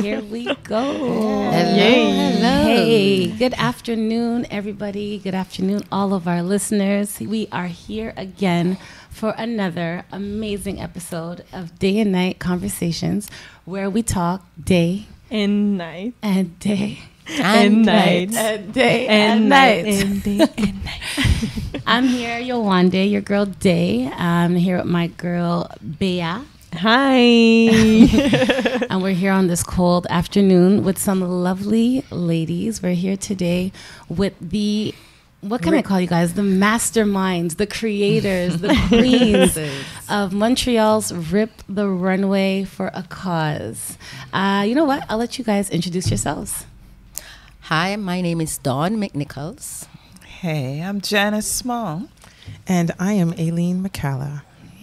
Here we go. Hello. Hey, good afternoon, everybody. Good afternoon, all of our listeners. We are here again for another amazing episode of Day and Night Conversations, where we talk day and night and day and night and day and night and day and night. I'm here, Yowande, your girl Day. I'm here with my girl Bea. Hi. And we're here on this cold afternoon with some lovely ladies. We're here today with the, what can I call you guys? The masterminds, the creators, the queens of Montreal's Rip the Runway for a Cause. You know what? I'll let you guys introduce yourselves. Hi, my name is Dawn McNichols. Hey, I'm Janice Small. And I am Aileen McCalla.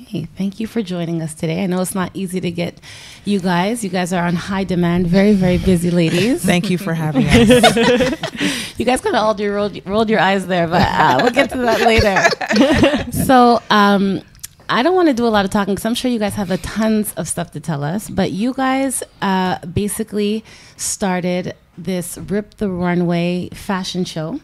Hey, thank you for joining us today. I know it's not easy to get you guys. You guys are on high demand, very, very busy ladies. Thank you for having us. You guys kind of all rolled your eyes there, but we'll get to that later. So I don't want to do a lot of talking because I'm sure you guys have tons of stuff to tell us. But you guys basically started this Rip the Runway fashion show.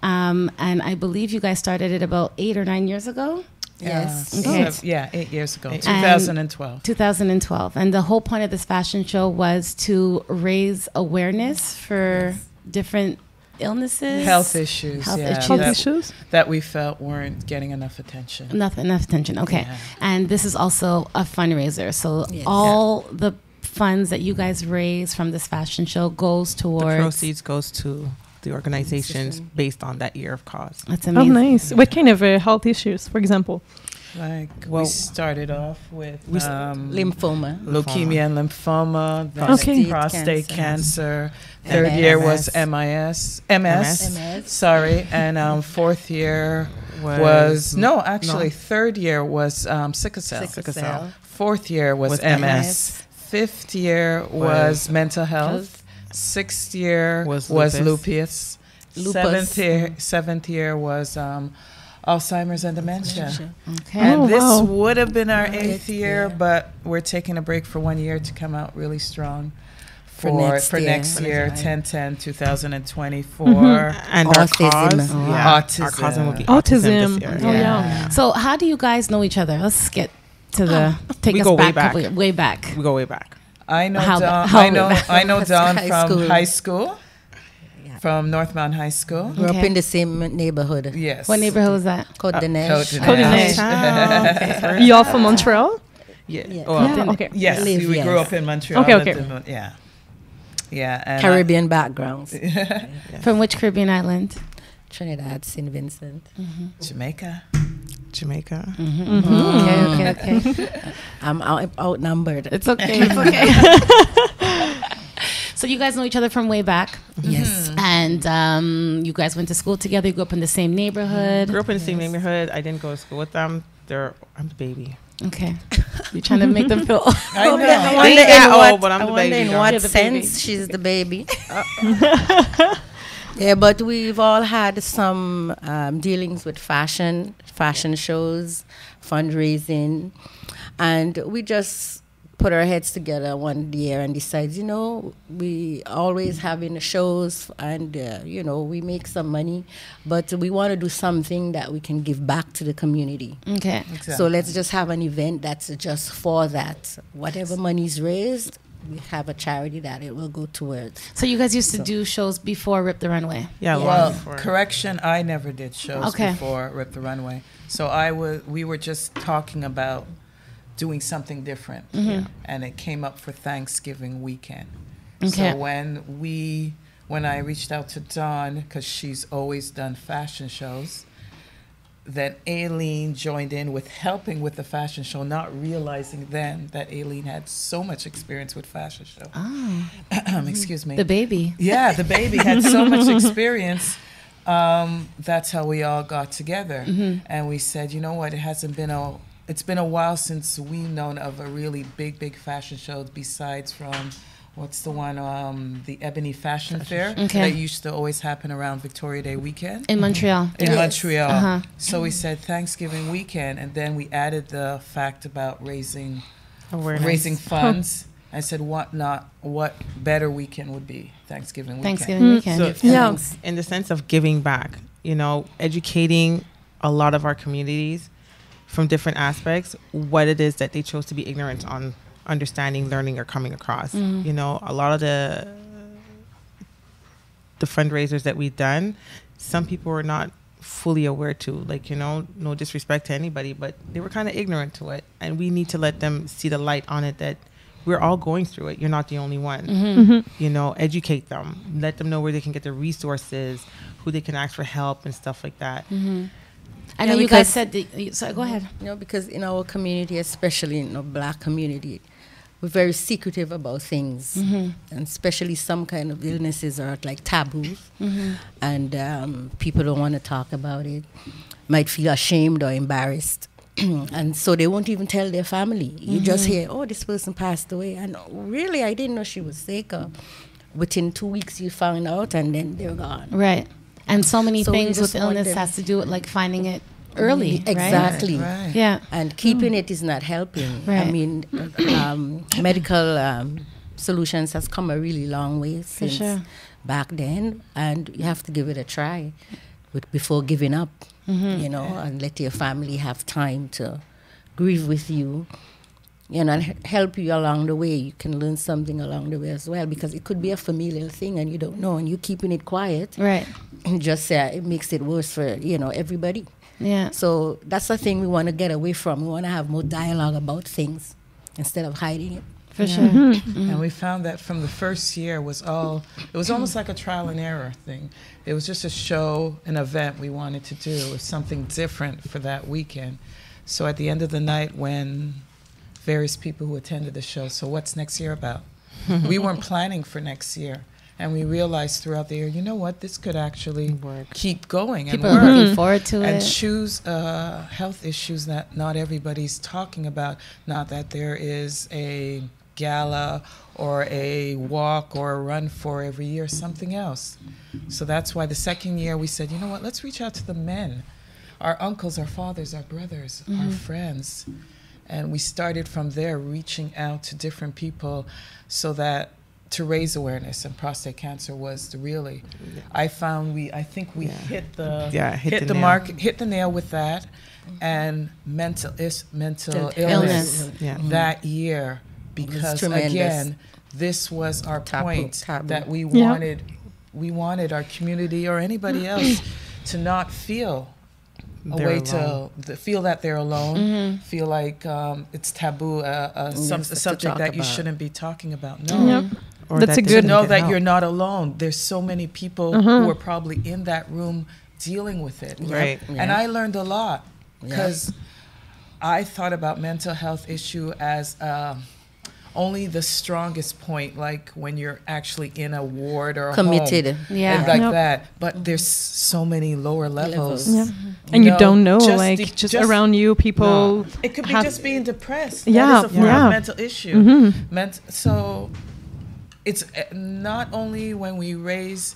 And I believe you guys started it about 8 or 9 years ago. Yes. Okay. 8 years ago, 2012. 2012. And the whole point of this fashion show was to raise awareness for different illnesses. Health issues. Health issues? That we felt weren't getting enough attention. Enough attention. Okay. Yeah. And this is also a fundraiser. So all the funds that you guys raise from this fashion show goes towards... The proceeds goes to the organizations based on that year of cause. That's amazing. Oh, nice. What kind of health issues, for example? Like, we started off with Lymphoma. leukemia and lymphoma, then prostate cancer. Third year was MS. Sorry. And fourth year was third year was sickle cell. Fourth year was MS. Fifth year was mental health. Sixth year was lupus. Seventh year was Alzheimer's and dementia. Okay. And this would have been our eighth year, but we're taking a break for 1 year to come out really strong for next year, 10/10/2024. And our cause, autism. Our cause will be Autism. this year. Oh, yeah. So how do you guys know each other? Let's get to the... Take us back. Way back. We go way back. I know How Dawn. back? I know Dawn from school. high school, from Northmount High School. Grew up in the same neighborhood. Yes. What neighborhood was that? Côte de Neige. Côte de Neige. You all from Montreal? Yeah. Yeah. Okay. Yes, Live, we grew up in Montreal. Okay. Yeah. And Caribbean backgrounds. From which Caribbean island? Trinidad, St. Vincent. Jamaica. Okay. I'm outnumbered. It's okay. So you guys know each other from way back. Yes. And you guys went to school together. You grew up in the same neighborhood. Grew up in the same neighborhood. I didn't go to school with them. I'm the baby. Okay. You're trying to make them feel... I know. But I'm the baby. In what sense she's the baby? Yeah, but we've all had some dealings with fashion shows, fundraising, and we just put our heads together one year and decided, we always having shows and, we make some money, but we want to do something that we can give back to the community. Okay. Exactly. So let's just have an event that's just for that. Whatever money's raised, we have a charity that it will go towards. So you guys used to do shows before Rip the Runway? Yeah, Well, long before. correction, I never did shows before Rip the Runway. So we were just talking about doing something different. And it came up for Thanksgiving weekend. Okay. So when I reached out to Dawn, because she's always done fashion shows, then Aileen joined in with helping with the fashion show, not realizing then that Aileen had so much experience with fashion show. Oh. Excuse me. The baby. Yeah, the baby had so much experience. That's how we all got together. And we said, you know what, it's been a while since we've known of a really big fashion show besides from... What's the one? The Ebony Fashion Fair that used to always happen around Victoria Day weekend in Montreal. Montreal. So we said Thanksgiving weekend, and then we added the fact about raising funds. I said, what better weekend would be? Thanksgiving weekend. Thanksgiving weekend. So, in the sense of giving back, educating a lot of our communities from different aspects, what it is that they chose to be ignorant on understanding, learning, or coming across. A lot of the fundraisers that we've done, some people were not fully aware to, no disrespect to anybody, but they were kind of ignorant to it. And we need to let them see the light on it, that we're all going through it. You're not the only one. Educate them, let them know where they can get the resources, who they can ask for help and stuff like that. I know you guys said, so go ahead. Because in our community, especially in the Black community, we're very secretive about things, and especially some kind of illnesses are like taboos, and people don't want to talk about it, might feel ashamed or embarrassed. And so they won't even tell their family. You just hear, oh, this person passed away. And really, I didn't know she was sick. Within 2 weeks, you found out, and then they're gone. Right. And so many things with illness has to do with finding it early. Exactly. Right? Yeah. And keeping it is not helping. Right. I mean, medical solutions has come a really long way since back then, and you have to give it a try before giving up. And let your family have time to grieve with you, and help you along the way. You can learn something along the way as well, because it could be a familial thing and you don't know, and you keeping it quiet. Right. And just it makes it worse for, everybody. Yeah. So that's the thing we want to get away from. We want to have more dialogue about things instead of hiding it. For sure. And we found that from the first year it was almost like a trial and error thing. It was just a show, an event we wanted to do. It was something different for that weekend. So at the end of the night, when various people who attended the show, so what's next year about? We weren't planning for next year. And we realized throughout the year, you know what, this could actually keep going and work. People are looking forward to it. And choose health issues that not everybody's talking about. Not that there is a gala or a walk or a run for every year, something else. So that's why the second year we said, you know what, let's reach out to the men, our uncles, our fathers, our brothers, our friends. And we started from there, reaching out to different people so that to raise awareness. And prostate cancer was really, I think we hit the mark, hit the nail with that. And mental illness that year. Because again, this was our point that we wanted our community or anybody else to not feel a way to feel that they're alone, feel like it's taboo, a subject that you shouldn't be talking about. No. Or that's a good to know that you're not alone. There's so many people who are probably in that room dealing with it. Right. And I learned a lot because I thought about mental health issue as only the strongest point, like when you're actually in a ward or a committed home, and like that. But there's so many lower levels. And you don't know, just around you, people. No. It could be just being depressed. That is a form of mental issue. So it's not only when we raise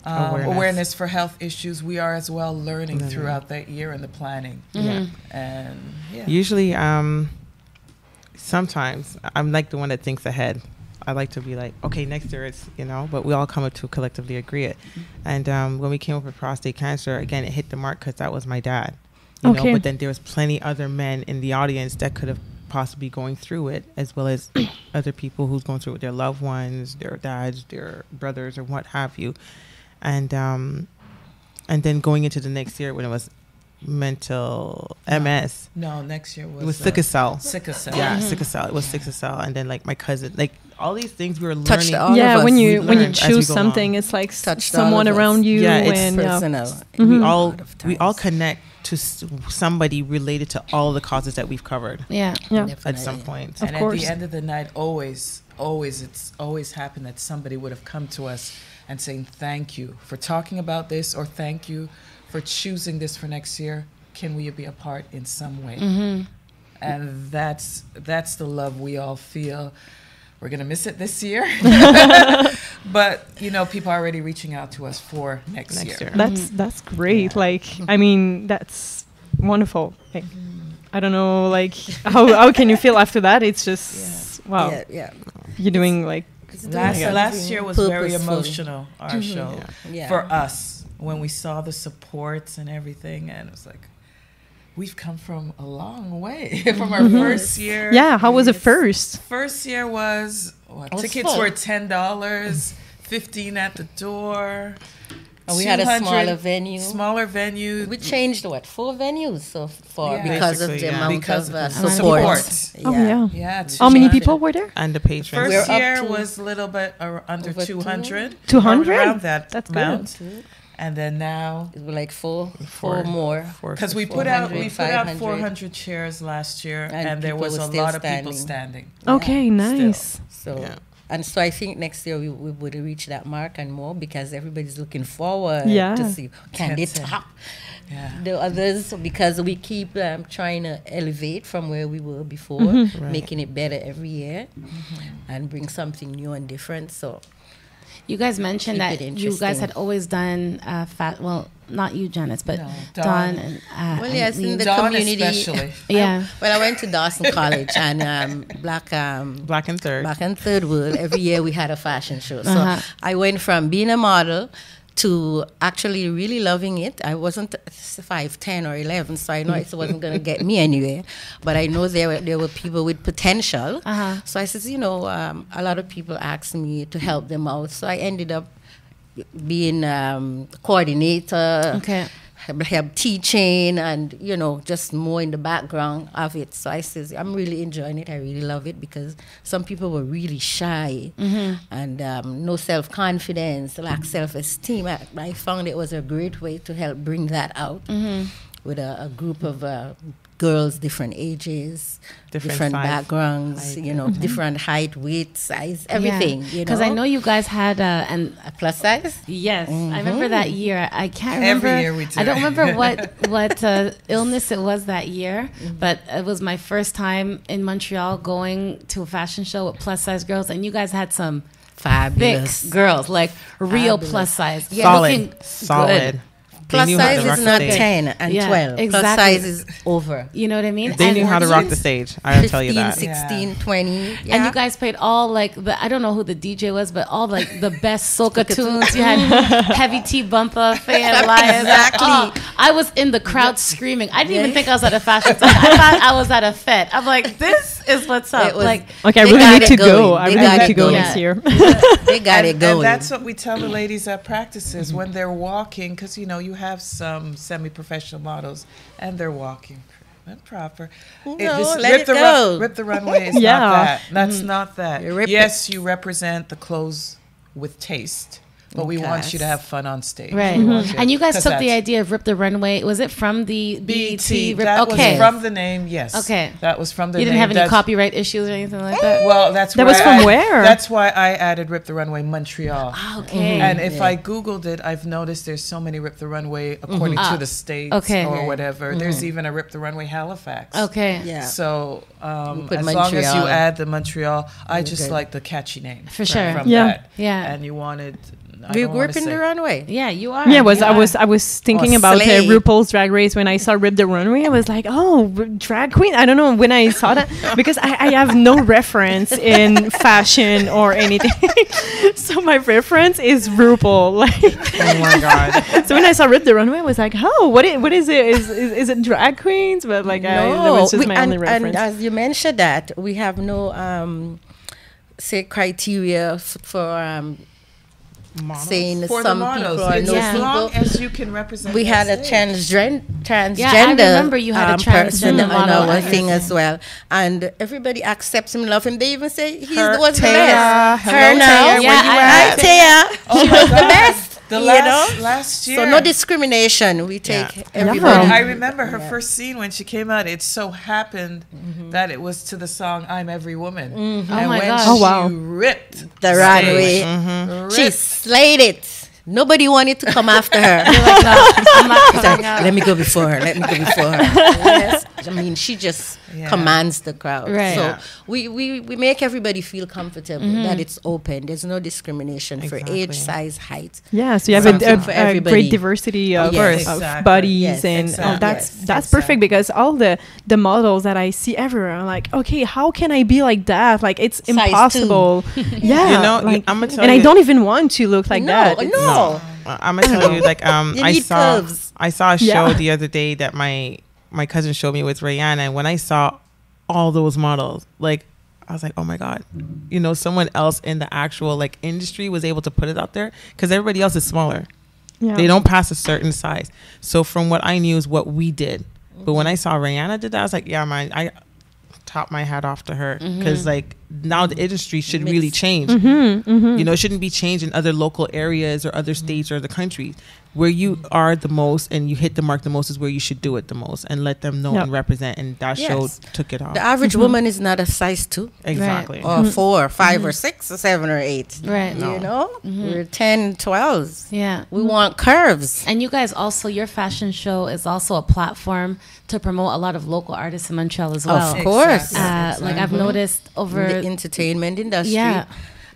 awareness for health issues, we are as well learning throughout that year in the planning. And usually, sometimes I'm like the one that thinks ahead. I like to be like, okay, next year it's, but we all come up to collectively agree it. And when we came up with prostate cancer, again, it hit the mark because that was my dad. You know, but then there was plenty other men in the audience that could have possibly going through it, as well as other people who's going through it with their loved ones, their dads, their brothers, or what have you. And then going into the next year when it was mental MS. No, next year was sickle cell. Sickle cell. Yeah, sickle cell. It was sickle cell. And then like my cousin, like all these things we were touched learning. Yeah, when you choose something, it's like someone around you. Yeah, it's personal. We all connect to somebody related to all the causes that we've covered. Yeah. At some point. And at the end of the night, always happened that somebody would have come to us and saying, thank you for talking about this, or thank you for choosing this for next year. Can we be a part in some way? And that's the love we all feel. We're going to miss it this year. But, people are already reaching out to us for next year. That's great. Yeah. Like, I mean, that's wonderful. Like, I don't know, like, how can you feel after that? It's just, wow. Yeah. you're doing like last year was very emotional, our show, Yeah. for us, when we saw the supports and everything, and it was like, we've come from a long way from our first year. Yeah, how was it first? First year was, tickets full. were $10, 15 at the door. And we had a 200 smaller venue. We changed 4 venues so far because of the amount of support. Oh yeah. Yeah. How many people were there? And the patrons. First year was a little bit under 200. 200? Around that That's amount. good. And then now, it was like four more. because we put out 400 chairs last year, and there was a lot of people standing. Okay, nice. So. And so I think next year we would reach that mark and more, because everybody's looking forward to see, can they top the others, because we keep trying to elevate from where we were before, making it better every year and bring something new and different. So you guys mentioned that you guys had always done not you, Janice, but Dawn and well, yes, in the Dawn community, especially. Yeah. Well, I went to Dawson College, and Black and Third World. Every year we had a fashion show. So I went from being a model to actually really loving it. I wasn't 5, 10, or 11, so I know it wasn't going to get me anywhere. But I know there were people with potential. So I said, a lot of people asked me to help them out. So I ended up being coordinator, help teaching, and just more in the background of it. So I says, I'm really enjoying it. I really love it, because some people were really shy and no self-confidence, lack self-esteem. I found it was a great way to help bring that out with a group of girls, different ages, different backgrounds, different height, weight, size, everything. Because I know you guys had a plus size. Yes, I remember that year. I can't remember. Every year we do. I don't remember what illness it was that year, but it was my first time in Montreal going to a fashion show with plus size girls, and you guys had some fabulous thick girls, like real plus size, solid. Good. Plus size is not 10 and 12. Exactly. Plus size is over. You know what I mean? They knew how to rock the stage. I'll tell you that. 16, 20. Yeah. And you guys played all I don't know who the DJ was, but all the best soca tunes. You had Heavy T Bumper, Faye and Elias. Exactly. Oh, I was in the crowd screaming. I didn't even think I was at a fashion show. I thought I was at a fete. I'm like, this is what's up. Okay, I really need to go. I really need to go next year. They got it going. And that's what we tell the ladies at practices when they're walking, because you have some semi-professional models and they're walking proper. Let it go. Rip the runway is not that. That's not that. Yes, you represent the clothes with taste, but we want you to have fun on stage. Right. And you guys took the idea of Rip the Runway. Was it from the BET? That was from the name, yes. Okay. That was from the name. You didn't have any copyright issues or anything like that? Well, that was from where? That's why I added Rip the Runway Montreal. Okay. And if I Googled it, I've noticed there's so many Rip the Runway according to the states or whatever. There's even a Rip the Runway Halifax. Okay. Yeah. So as long as you add the Montreal, I just like the catchy name. For sure. From that. Yeah. And you wanted... We grew up in the runway. Yeah, you are. Yeah, I was thinking about RuPaul's Drag Race when I saw Rip the Runway. I was like, oh, drag queen. I don't know when I saw that because I have no reference in fashion or anything. So my reference is RuPaul. Oh my god! So when I saw Rip the Runway, I was like, oh, what is it? Is it drag queens? But like, that was just my only reference. And as you mentioned that, we have no say criteria for. Saying for some the models, people are no as people. long as you can represent. We had a transgender. Yeah, I remember you had a transgender model on our thing as well, and everybody accepts him, love him. They even say he was the Taya, best. hello, Her now, Taya, where you at? Taya, she was the best. Last year. So no discrimination. We take everybody. I remember her first scene when she came out. It so happened that it was to the song "I'm Every Woman," and when she ripped the runway, she slayed it. Nobody wanted to come after her. Like, no, I'm not let me go before her. Let me go before her. Yes. I mean, she just commands the crowd. Right. So we make everybody feel comfortable that it's open. There's no discrimination for age, size, height. Yeah, so you have a great diversity of bodies that's perfect, because all the models that I see everywhere, I'm like, okay, how can I be like that? Like, it's size impossible. Yeah, you know, like, I'm gonna tell and you, I don't even want to look like that. No. I'm gonna tell you, like, I saw a show the other day that my cousin showed me with Rihanna, and when I saw all those models, like, I was like, oh my God, you know, someone else in the actual like industry was able to put it out there, because everybody else is smaller. Yeah. They don't pass a certain size. So from what I knew is what we did. But when I saw Rihanna did that, I was like, yeah, man, I top my hat off to her, because like now the industry should really change. You know, it shouldn't be changed in other local areas or other states or the countries. Where you are the most and you hit the mark the most is where you should do it the most, and let them know and represent. And that show took it off. The average woman is not a size 2. Exactly. Or 4, 5, or 6, or 7, or 8. Right. You know? We're 10, 12s. Yeah. We want curves. And you guys also, your fashion show is also a platform to promote a lot of local artists in Montreal as well. Of course. Like I've noticed over the entertainment industry.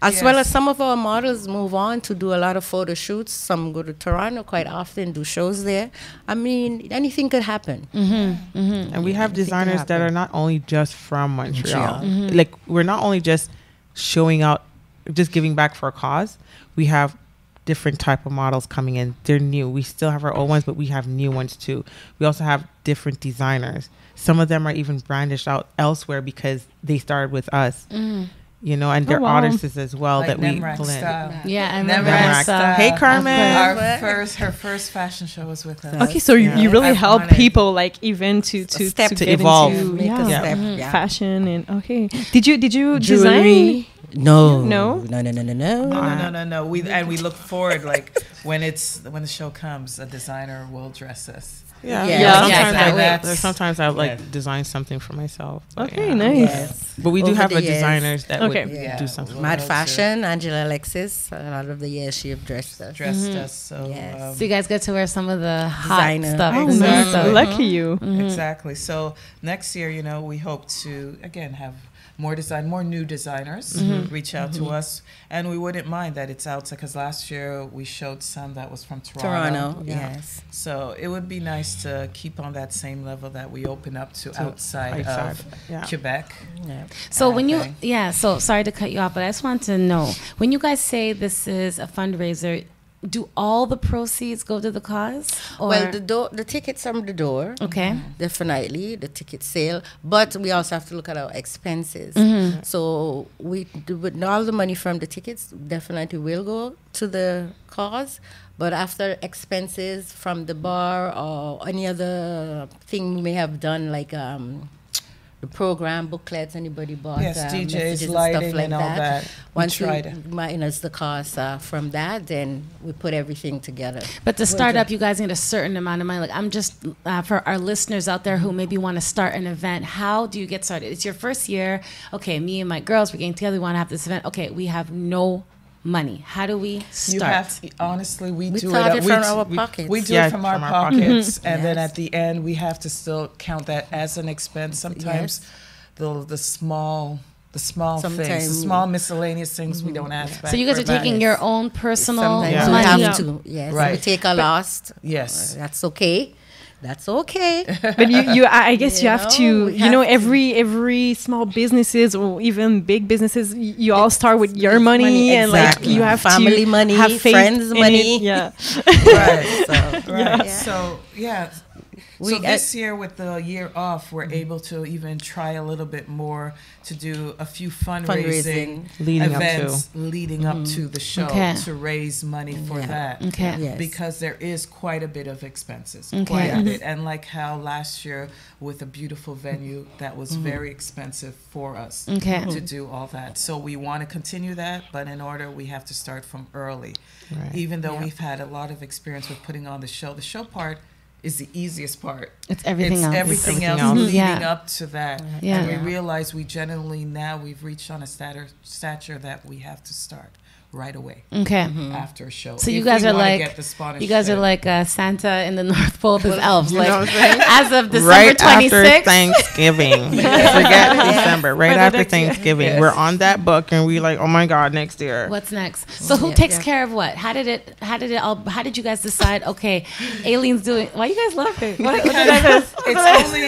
As well as some of our models move on to do a lot of photo shoots. Some go to Toronto quite often, do shows there. I mean, anything could happen. And we have designers that are not only just from Montreal. Like, we're not only just showing out, just giving back for a cause. We have different type of models coming in. They're new. We still have our old ones, but we have new ones too. We also have different designers. Some of them are even brandished out elsewhere because they started with us. You know, and they're artists as well, like that we pull in. Yeah, I remember. Hey, Carmen. Her first fashion show was with us. Okay, so you really help people, like, even to step to to get evolve, into make a step, fashion. And did you Jewelry. design? No. We look forward, like, when the show comes, a designer will dress us. Sometimes I like design something for myself. Okay, nice. But we do have designers that would do something. Mad Fashion, Angela Alexis. A lot of the years she have dressed us. So you guys get to wear some of the hot stuff. Oh, nice. Lucky you. Exactly. So next year, you know, we hope to again have more new designers reach out to us, and we wouldn't mind that it's outside, because last year we showed some that was from Toronto. Yes. So it would be nice to keep on that same level that we open up to outside of Quebec. Yeah. So when so sorry to cut you off, but I just want to know, when you guys say this is a fundraiser, do all the proceeds go to the cause? Or? Well, the tickets from the door. Okay. Definitely, the ticket sale. But we also have to look at our expenses. So all the money from the tickets definitely will go to the cause. But after expenses from the bar or any other thing we may have done, like the program booklets, anybody bought DJs, lighting, stuff like and all that. Once we minus the cost from that, then we put everything together. But to start up, you guys need a certain amount of money. Like, I'm just for our listeners out there who maybe want to start an event. How do you get started? It's your first year. Okay, me and my girls, we're getting together. We want to have this event. Okay, we have no money. How do we start? Honestly, we do it from our pockets. We do it from our pockets, and then at the end, we have to still count that as an expense. Sometimes the small things, the small miscellaneous things we don't ask back. So you guys are taking your own personal money. We have to. Yes, right. We take a loss. Yes, that's okay. That's okay. But I guess you have to, every small businesses or even big businesses, you all start with your money, and like you have family money, have faith friends money. Yeah. Right. So this year, with the year off, we're able to even try a little bit more to do a few fundraising events leading up to the show to raise money for that. Okay. Yes. Because there is quite a bit of expenses, quite a bit. And like how last year with a beautiful venue, that was very expensive for us to do all that. So we want to continue that, but in order, we have to start from early. Right. Even though we've had a lot of experience with putting on the show part is the easiest part. It's everything else leading up to that. And we realize we've reached on a stature that we have to start. right away. Okay. After a show. So you guys are like Santa in the North Pole with elves. Like as of December 26th. After Thanksgiving. Forget December. Right after Thanksgiving. We're on that book and we're like, oh my God, next year. What's next? So who takes care of what? How did you guys decide, okay, Aileen's doing, why are you guys laughing?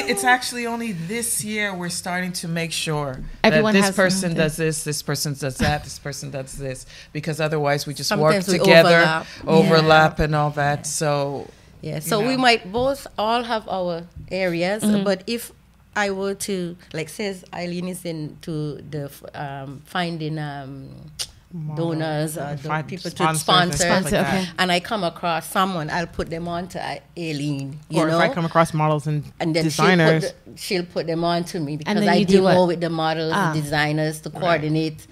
It's actually only this year we're starting to make sure everyone that this person does this person does that, this person does this, because otherwise we just work together, overlap and all that. So we might both all have our areas, but if I were to, like, says Eileen is into the finding donors or people to sponsors, and I come across someone, I'll put them on to Aileen. Or if I come across models and then designers, she'll put them on to me, because I deal more with the models, the designers to coordinate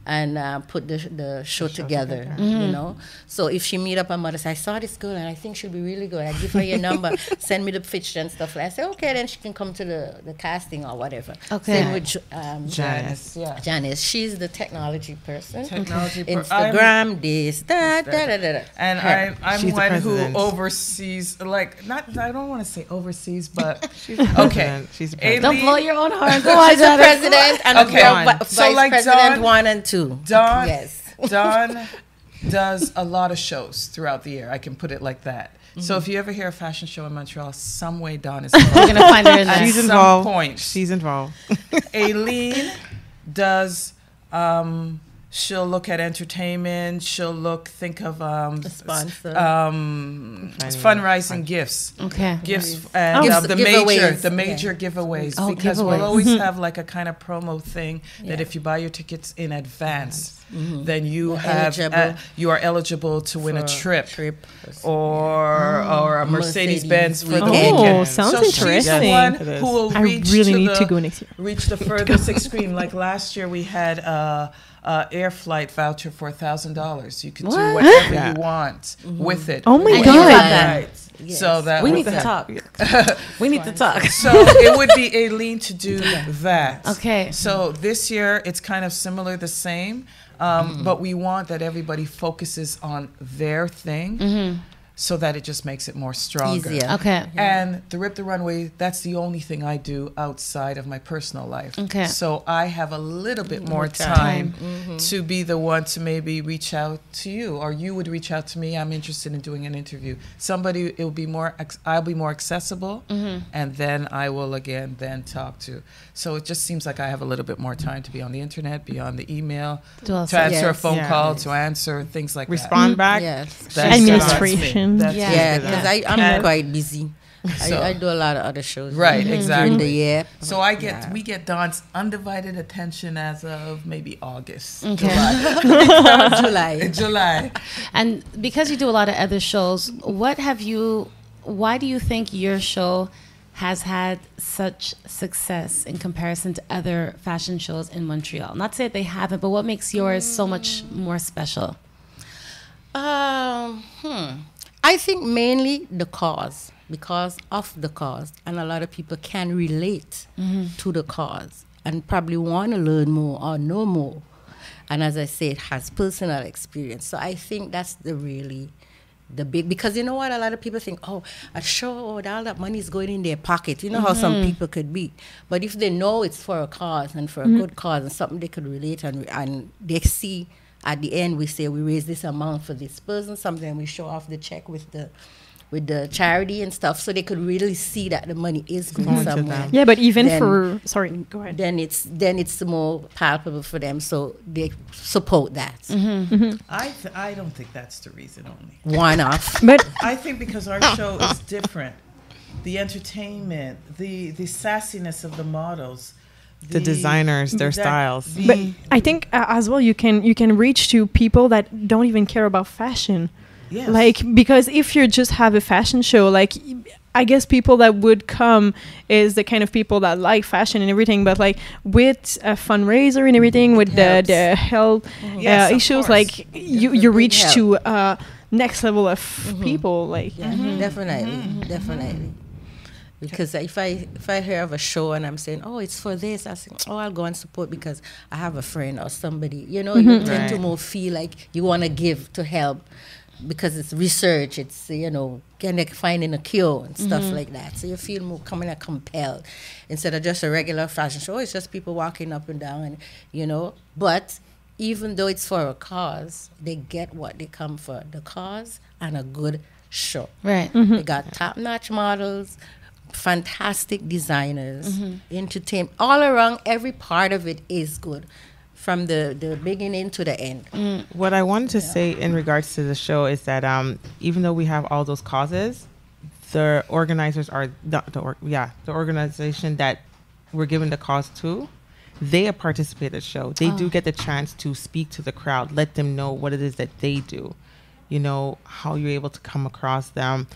and put the show together, you know. So if she meet up a model, say, I saw this girl and I think she'll be really good. I give her your number, send me the picture and stuff. I say, okay, then she can come to the casting or whatever. Okay. Same with Janice. Janice, she's the technology person. Instagram, this, that. And I'm one who oversees, like, not, I don't want to say oversees, but she's okay. She's the president. Don't blow your own horn. Go on, she's the president and vice president 1 and 2. Dawn does a lot of shows throughout the year. I can put it like that. So if you ever hear a fashion show in Montreal, some way Dawn is involved. We're gonna find her in there. She's involved. She's involved. Aileen does. She'll look at entertainment. She'll think of sponsor. Fundraising gifts. Okay. Gifts and the major giveaways, because we'll always have like a kind of promo thing that if you buy your tickets in advance, then you are eligible to win a trip or a Mercedes-Benz for the weekend. Oh, sounds interesting. She's the one who will reach to go next year. Reach the furthest extreme. Like last year, we had air flight voucher for $1,000. You could do whatever you want with it. Oh my God! Right. Yes. So that we need to talk. We need to talk. So it would be Aileen to do that. Okay. So this year it's kind of similar, the same, but we want that everybody focuses on their thing. So that it just makes it more stronger. Easier. Okay. And the Rip the Runway, that's the only thing I do outside of my personal life. Okay. So I have a little bit more time to be the one to maybe reach out to you, or you would reach out to me. I'm interested in doing an interview. Somebody, I'll be more accessible, and then I will then talk to. So it just seems like I have a little bit more time to be on the internet, be on the email, to answer a phone call, to answer things like respond back. Yes. Administration. Because I'm quite busy. So, I do a lot of other shows. Right, exactly. During the year. So we get Dawn's undivided attention as of maybe August. Okay. July. And because you do a lot of other shows, why do you think your show has had such success in comparison to other fashion shows in Montreal? Not to say that they haven't, but what makes yours so much more special? I think mainly because of the cause, and a lot of people can relate to the cause and probably want to learn more or know more. And as I said, has personal experience. So I think that's the big, because you know what, a lot of people think, a show, all that money is going in their pocket. You know how some people could be. But if they know it's for a cause and for a good cause and something they could relate and they see at the end, we say we raise this amount for this person, something we show off the check with the charity and stuff, so they could really see that the money is going somewhere. Yeah, but even go ahead. Then it's more palpable for them, so they support that. I don't think that's the reason only. Why not? But I think because our show is different. The entertainment, the sassiness of the models, the designers, their styles. But I think as well you can reach to people that don't even care about fashion. Yes. Like, because if you just have a fashion show, like, I guess people that would come is the kind of people that like fashion and everything, but like with a fundraiser and everything, with the health issues, like you reach to next level of people, like definitely. Because if I hear of a show and I'm saying, oh, it's for this, I say, oh, I'll go and support because I have a friend or somebody. You know, you tend to more feel like you want to give to help because it's research. It's, you know, kind of finding a cure and stuff like that. So you feel more kind of compelled instead of just a regular fashion show. It's just people walking up and down, and you know. But even though it's for a cause, they get what they come for: the cause and a good show. Right. They got top-notch models, fantastic designers, entertainment all around. Every part of it is good, from the beginning to the end. What I wanted to say in regards to the show is that even though we have all those causes, the organizers are the organization that we're giving the cause to, they participate in the show. They do get the chance to speak to the crowd, let them know what it is that they do, you know, how you're able to come across them,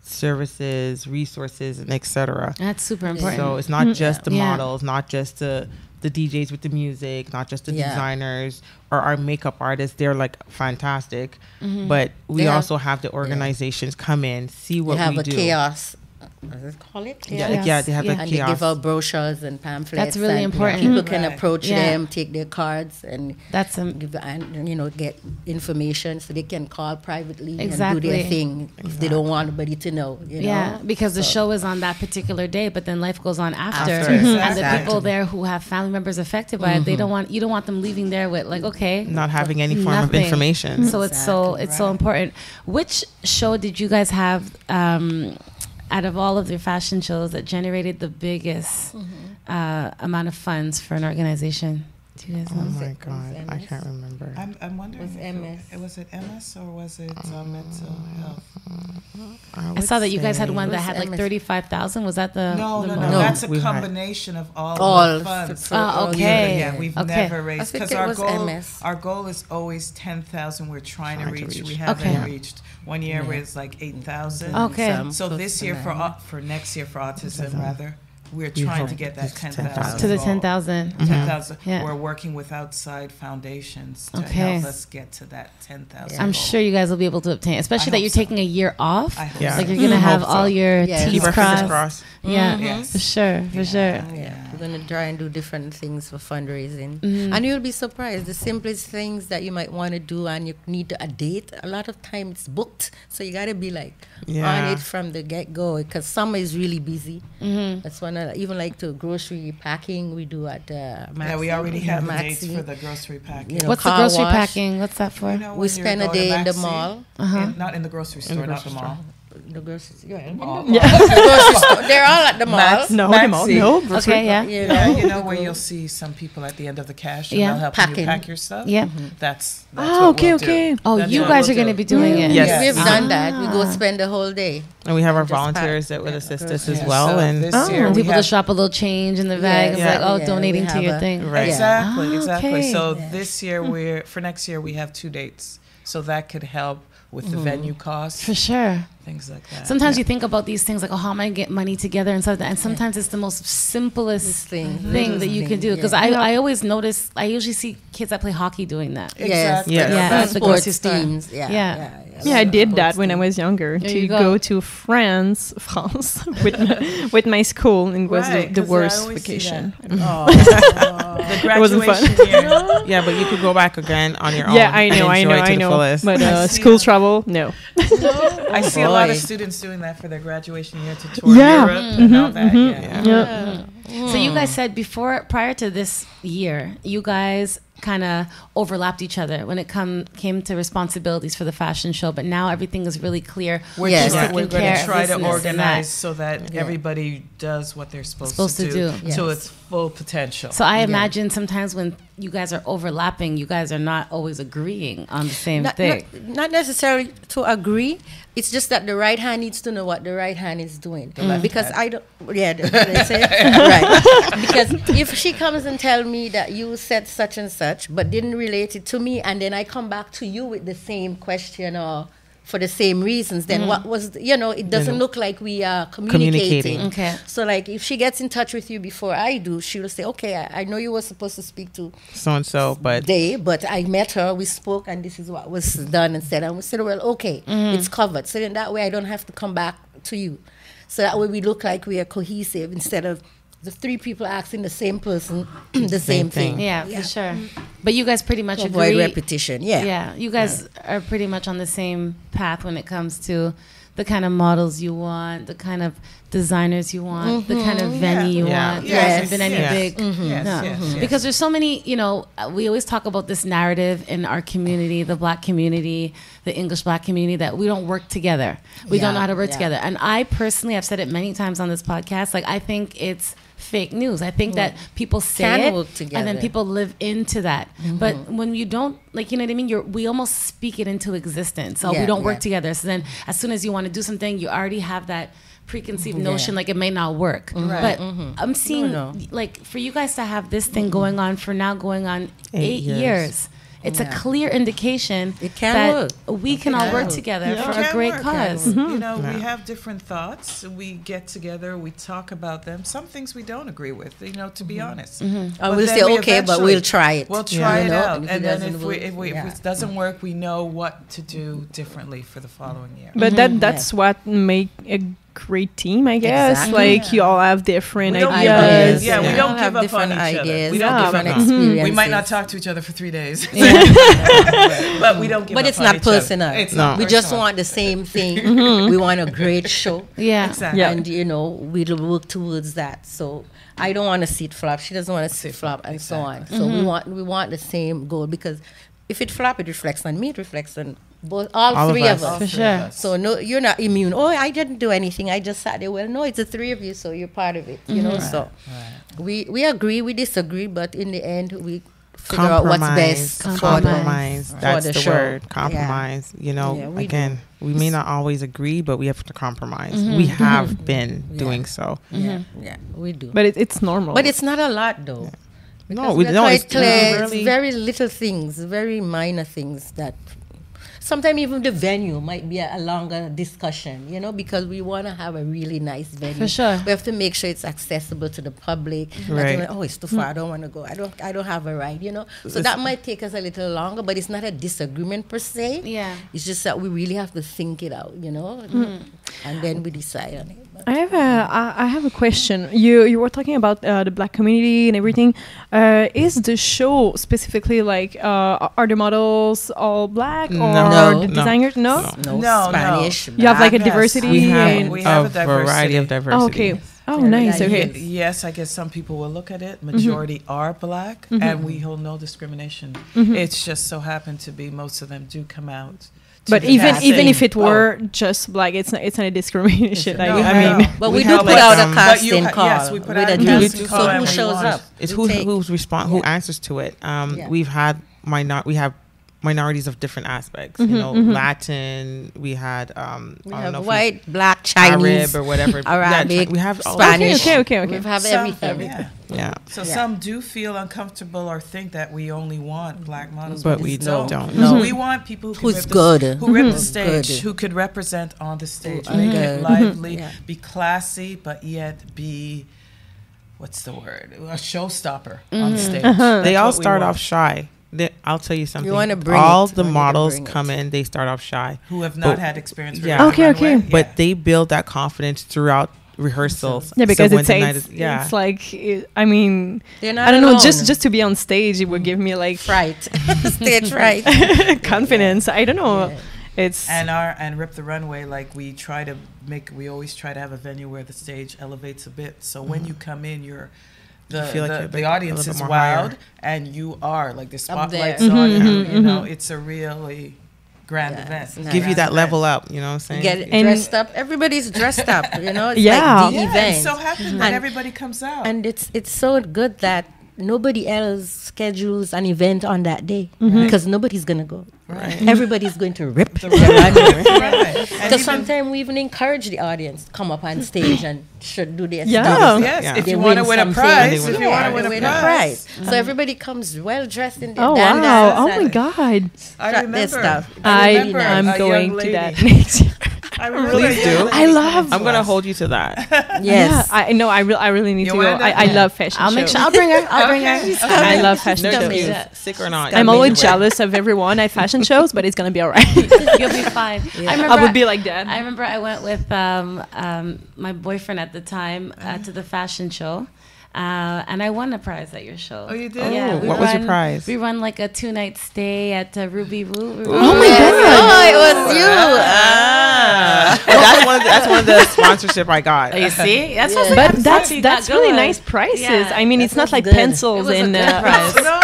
services, resources, and etc. That's super important. So it's not just the models, not just the DJs with the music, not just the designers or our makeup artists. They're like fantastic, but we also have the organizations come in, see what we do. They have a chaos. What does it call it? Yeah, they have the and chaos. they give out brochures and pamphlets. That's really important. People can approach them, take their cards, and that's give and you know, get information so they can call privately and Exactly. do their thing if they don't want anybody to know. You know? Because the show is on that particular day, but then life goes on after. Exactly. And the people there who have family members affected by it, you don't want them leaving there with like, okay, not having any form of information. So it's so important. Which show did you guys have out of all of your fashion shows that generated the biggest amount of funds for an organization? Do you guys know? Oh my God, I can't remember. I'm wondering was it MS or was it mental health? I saw that you guys had one that had like 35,000. Was that the No. most? That's a combination of all the funds. Okay. Yeah, we've never raised, because MS. our goal is always 10,000. We're trying to reach. We haven't reached. One year was like 8,000. Okay. So this year for next year for autism rather, we're trying to get that 10,000 to the 10,000. 10,000. Yeah. We're working with outside foundations to help us get to that 10,000. I'm sure you guys will be able to obtain, especially that you're taking a year off. I hope Like you're gonna have all your T's crossed. Yeah, Yes. for sure. Yeah. We're going to try and do different things for fundraising. And you'll be surprised. The simplest things that you might want to do and you need a date, a lot of time it's booked. So you got to be like on it from the get-go, because summer is really busy. That's one of, even like to grocery packing we do at Maxi. Yeah, we already have the dates Maxi. for the grocery packing. You know, What's the grocery packing? What's that for? You know, we spend a day in the mall. Not in the grocery store, not the mall. The grocery, Yeah. the grocery store. They're all at the mall. No. Okay, yeah. You know where you'll see some people at the end of the cash and they'll help you pack your stuff. Yeah. That's what we'll do. Oh, That's you what guys we'll are going to do. be doing it. Yes. We've done that. We go spend the whole day. And we have our Just volunteers pack. that would assist us Yeah. as well. So And this year we People have just drop a little change in the bag and Yeah. like, Yeah, donating we to have your a- thing. Right. Exactly. Okay. So this year for next year we have 2 dates. So that could help with the venue costs, For sure. things like that. Sometimes you think about these things like, how am I going to get money together and stuff. And sometimes it's the most simplest thing that you can do. Because I always notice, I usually see kids that play hockey doing that. Exactly. Yes. Yeah, at the grocery Sports store. teams. Yeah. Yeah, I did that when I was younger, There to you go. go to France with my school, and it was Right, the 'cause I worst always see vacation. that. The It wasn't fun. graduation year. yeah, but you could go back again on your own. Yeah, I know, and enjoy it to the fullest. But I see school that. travel, no. I see a lot of boy. students doing that for their graduation year to tour Yeah. Europe and all that. Yeah. Yeah. So you guys said prior to this year, you guys kind of overlapped each other when it came to responsibilities for the fashion show. But now everything is really clear. We're Yes. just we're taking going care to of try this to and this and organize that. so that everybody does what they're supposed to do Yes. to its full potential. So I imagine sometimes when you guys are overlapping, you guys are not always agreeing on the same thing. Not necessarily to agree. It's just that the right hand needs to know what the right hand is doing. Because I don't. Yeah, they say right. Because if she comes and tell me that you said such and such, but didn't relate it to me, and then I come back to you with the same question or for the same reasons, then what was it doesn't look like we are communicating. Okay. So like if she gets in touch with you before I do, she will say, okay, I know you were supposed to speak to So and so, but but I met her, we spoke, and this is what was done and said. And we said, well, okay, it's covered. So then that way I don't have to come back to you. So that way we look like we are cohesive instead of the three people asking the same person the same thing. Yeah, for sure. But you guys pretty much avoid agree. repetition. Yeah, you guys are pretty much on the same path when it comes to the kind of models you want, the kind of designers you want, the kind of venue you want. There hasn't been any big, because there's so many. You know, we always talk about this narrative in our community, the Black community, the English Black community, that we don't work together. We don't know how to work together. And I personally, I've said it many times on this podcast. Like, I think it's fake news. I think that people say it and then people live into that. But when you don't, like, you know what I mean? We almost speak it into existence. So we don't work together. So then as soon as you want to do something, you already have that preconceived notion like it may not work. But I'm seeing like for you guys to have this thing going on 8 years. It's a clear indication that we can all work together for a great cause. You know, we have different thoughts. We get together. We talk about them. Some things we don't agree with, you know, to be honest. We'll say, okay, but we'll try it. We'll try it out. And then if it doesn't work, we know what to do differently for the following year. But that's what make a great team, I guess. Like you all have different ideas. Yeah, we don't give up on each other. We don't give up experiences. We might not talk to each other for 3 days. But we don't give up on each other. But it's not personal. We just want the same thing. We want a great show. Yeah. Exactly. And, you know, we'll work towards that. So I don't want to see it flop. She doesn't want to see it flop and so on. So we want the same goal, because if it flop, it reflects on me. It reflects on all three of us. For sure. So no, you're not immune. Oh, I didn't do anything. I just sat there. Well, no, it's the three of you, so you're part of it. You know. So we agree, we disagree, but in the end, we figure out what's best. Compromise. That's the show. word. Compromise. You know, again, we may not always agree, but we have to compromise. We have been doing so. Yeah, we do. But it's normal. But it's not a lot, though. No, it's very little things, very minor things that. Sometimes even the venue might be a longer discussion, you know, because we want to have a really nice venue. For sure. We have to make sure it's accessible to the public. Right. Oh, it's too far. I don't want to go. I don't have a ride, you know. So that might take us a little longer, but it's not a disagreement per se. Yeah. It's just that we really have to think it out, you know, and then we decide on it. I have a question. You were talking about the Black community and everything. Is the show specifically like are the models all Black or the designers? No, Spanish. You have like a diversity. We have a variety of diversity. Okay. Oh, nice. Okay. Yes, I guess some people will look at it. Majority are Black, and we hold no discrimination. It's just so happened to be most of them do come out. But even if it were just Black, it's not a discrimination. I mean, but we do put out a casting call. Yes, we put out a casting call. So who shows up? It's who answers to it. We have minorities of different aspects. You know, Latin. We had we have white, Black, Chinese, Arab or whatever. Arabic. We have Spanish. Okay. We have everything. Yeah. So some do feel uncomfortable or think that we only want Black models, but we don't. No, we want people who rip the stage, who could represent on the stage, make it lively, be classy, but yet be, what's the word? A showstopper on stage. They all start off shy. I'll tell you something. You want to bring all the models come in, they start off shy. Who have not had experience. Okay. But they build that confidence throughout rehearsals. Yeah, because it's like, I mean, I don't know, just to be on stage, it would give me like fright, stage fright, confidence. I don't know. It's and Rip the Runway, like we always try to have a venue where the stage elevates a bit. So when you come in, the audience is wild, and you are like the spotlight's on you. You know, it's a really grand event. Give you that level up, you know what I'm saying? Get dressed up. Everybody's dressed up, you know? It's like the event. It's so happy that everybody comes out. And it's so good that nobody else schedules an event on that day because nobody's going to go. Right. Everybody's going to rip the runway. So sometimes we even encourage the audience to come up on stage and should do their stuff. Yes, if you want to win a prize. So everybody comes well dressed in their dandas. Oh my God. I remember I'm going to that next year. I really Please do. I love. I'm gonna hold you to that. Yes. Yeah, I know. I really need to go. I love fashion shows. I'll make sure. I'll bring her. I'll bring her. I love fashion No shows. excuse, sick or not. I'm always jealous of everyone at fashion shows, but it's gonna be alright. You'll be fine. I would be like that. I remember I went with my boyfriend at the time to the fashion show. And I won a prize at your show. Oh, you did? Yeah. What was your prize? We run like a 2-night stay at Ruby Woo. Oh my god! Oh, it was you. And that's one of the sponsorship I got. You see? That's what But that's really nice prices. Yeah, I mean, it's not like good. pencils It was a and good prize. No.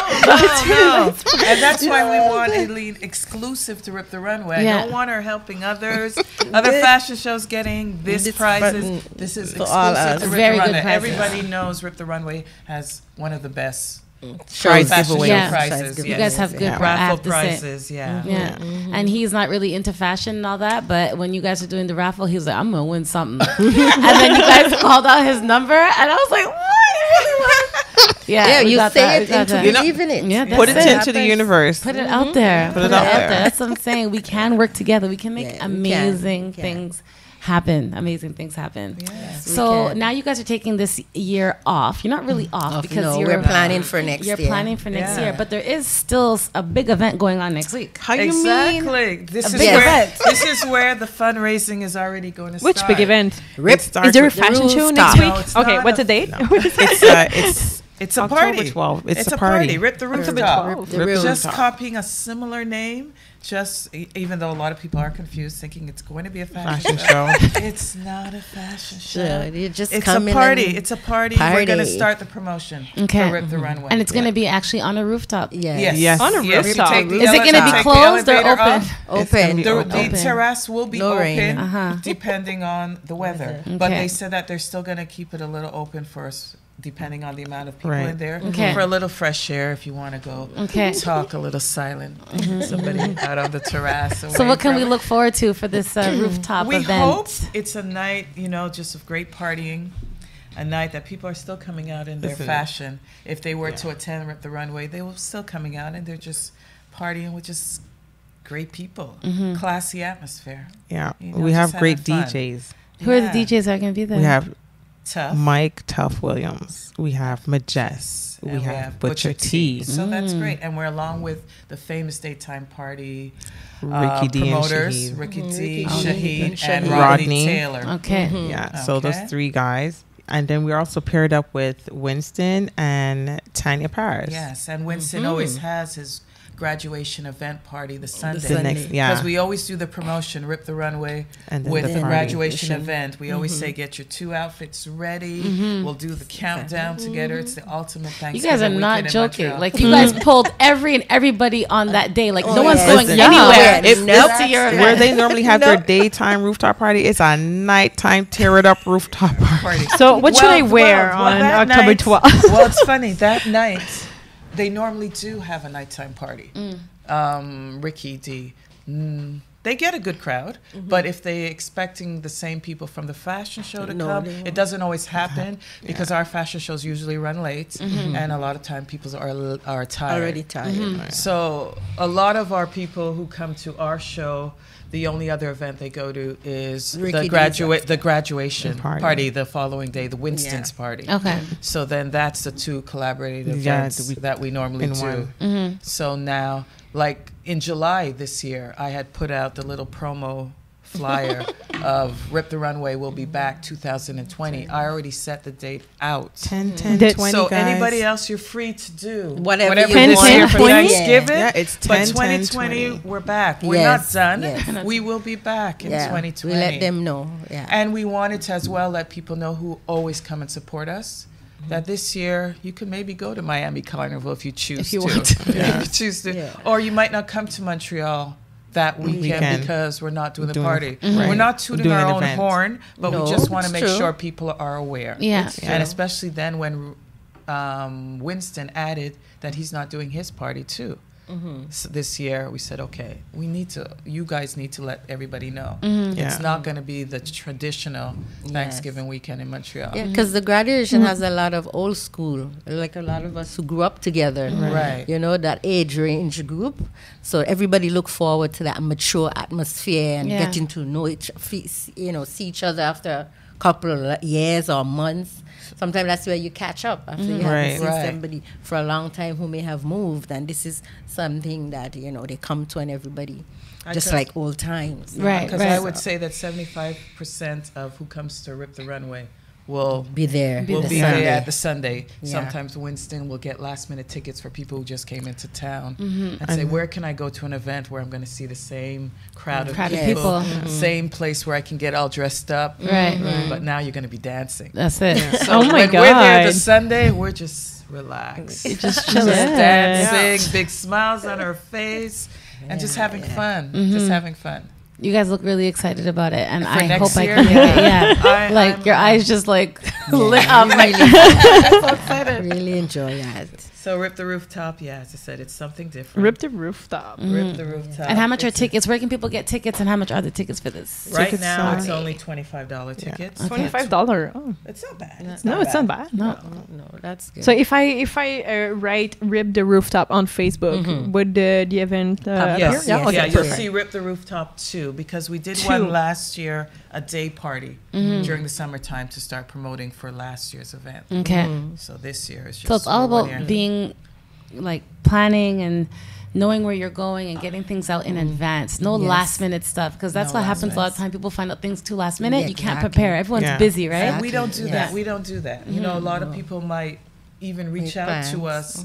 And that's why we want Aileen exclusive to Rip the Runway. Yeah. I don't want her helping others. Other fashion shows getting this prizes. This is For all exclusive us. to Rip Very the good Runway. prizes. Everybody knows Rip the Runway has one of the best Shows. fashion show Yeah. prizes. You You guys have good I raffle have to say. prizes. Yeah. Yeah. And he's not really into fashion and all that, but when you guys are doing the raffle, he was like, I'm going to win something. And then you guys called out his number, and I was like, what? You really won? Yeah, we you got say that. it We got into that. believing it. Yeah, that's Put it it. into the universe. Put it out there. Put it out there. That's what I'm saying. We can work together. We can make Yeah, we amazing can. things happen. Amazing things happen. Yes, we So can. now you guys are taking this year off. You're not really off because No, you're we're planning for next You're year. planning for next Yeah. year, but there is still a big event going on next week. How you mean? Exactly. This is big where event. this is where the fundraising is already going to Which start. big event? Rip. Starts Is there a with- fashion show rooftop. next No, week? it's Okay, not what's the a- date? It's a October party. 12th. It's a party. party. Rip the October rooftop. 12th. The real Just rooftop. copying a similar name. Just even though a lot of people are confused, thinking it's going to be a Fashion fashion show. It's not a fashion show. Sure, you just It's come a in party. and It's a party. We're going to party. start the promotion Okay. for Rip the Runway. And it's going to be actually on a rooftop. Yes. Yes. On a Yes, you rooftop. take the Is it going to be take the closed or elevator open? up. Open. be The, open. the terrace will be No open rain. Uh-huh. depending on the weather. But Okay. they said that they're still going to keep it a little open for us, depending on the amount of people Right. in there. Okay. For a little fresh air if you want to go Okay. talk a little silent. Somebody out on the terrace. So what can we look forward to for this rooftop We event? hope it's a night, just of great partying. A night that people are still coming out in their Listen. fashion. If they were to attend Rip the Runway, they will still coming out and they're just partying with just great people. Classy atmosphere. Yeah. You know, We just have great having fun. DJs. Who are the Yeah. DJs that are going to be there? We have Tough. Mike Tough Williams. We have Majess. And We have Butcher T. So that's great. And we're along with the famous daytime party Ricky D and promoters, Shaheed. Ricky D, Ricky Shaheed, and Shaheen. Rodney Rodney. Taylor. Okay. Yeah. So those Okay. three guys. And then we're also paired up with Winston and Tanya Paris. Yes, and Winston always has his graduation event party the Sunday. The next, yeah. Because we always do the promotion, Rip the Runway, And then with the the party. graduation event. We always say, get your 2 outfits ready. We'll do the countdown together. It's the ultimate You Thanksgiving guys are weekend not in joking. Montreal. Like you guys pulled everybody on that day. Like no one's yes. going Listen, anywhere. If It's to your Where event. they normally have their daytime rooftop party, it's a nighttime tear it up rooftop party. Party. So what should I wear on that October night- 12th? Well, it's funny. That night, they normally do have a nighttime party. Ricky D. They get a good crowd, but if they expecting the same people from the fashion show to No, come, they won't. it doesn't always happen because our fashion shows usually run late, and a lot of time people are tired. Already tired. So a lot of our people who come to our show, the only other event they go to is Ricky the graduation Party. party the following day, the Winston's party. Okay. So then that's the 2 collaborated Yeah, events that we normally in do. one. So now, like in July this year, I had put out the little promo flyer of Rip the Runway will be back 2020. I already set the date out. 10, 10, That- 20 So guys. anybody else, you're free to do Whatever you this want. year for 20? Thanksgiving. Yeah, it's 10, but 10, 2020, 20. we're back. We're Yes, not done. yes. We will be back in Yeah. 2020. We let them know. Yeah. And we wanted to as well let people know who always come and support us that this year you can maybe go to Miami Carnival if you choose If you to. want to. If you choose to. Yeah. Or you might not come to Montreal that weekend because we're not doing the Doing party. it. Right. We're not tooting Doing our an own event. horn, but No, we just want to it's make true. sure people are aware. Yeah. And especially then when Winston added that he's not doing his party too. this year, we said, okay, you guys need to let everybody know. It's not going to be the traditional Thanksgiving weekend in Montreal. Yeah, because the graduation has a lot of old school, like a lot of us who grew up together. Right. You know, that age range group. So everybody look forward to that mature atmosphere and getting to know see each other after a couple of years or months. Sometimes that's where you catch up after you haven't seen somebody for a long time who may have moved, and this is something that they come to, and everybody just like old times. Right. Because I would say that 75% of who comes to Rip the Runway will be there. Will be there at the Sunday. Yeah. Sometimes Winston will get last-minute tickets for people who just came into town and say, where can I go to an event where I'm going to see the same crowd of people. Same place where I can get all dressed up. Right. But now you're going to be dancing. That's it. Yeah. So when we're there the Sunday, we're just relaxed. Just chilling. Dancing, big smiles on our face, and just having fun. Just having fun. You guys look really excited about it, and I hope year? I can make it. Like your eyes just like lit up. Like I'm so excited. Really enjoy that. So Rip the Rooftop, as I said, it's something different. Rip the Rooftop. Rip the Rooftop. And how much are tickets? Where can people get tickets, and how much are the tickets for this? Right now, it's only $25 tickets. $25. Oh, it's not bad. It's not bad. No, that's good. So if I write Rip the Rooftop on Facebook, would the event appear? Yes. You'll see Rip the Rooftop 2, because we did one last year, a day party during the summertime to start promoting for last year's event. Okay. So this year is just... So it's all about being like planning and knowing where you're going and getting things out in advance. No last minute stuff, because that's what happens a lot of time. People find out things too last minute. You can't prepare. Everyone's busy, right? And we don't do that. We don't do that. You know, a lot of people might even reach out to us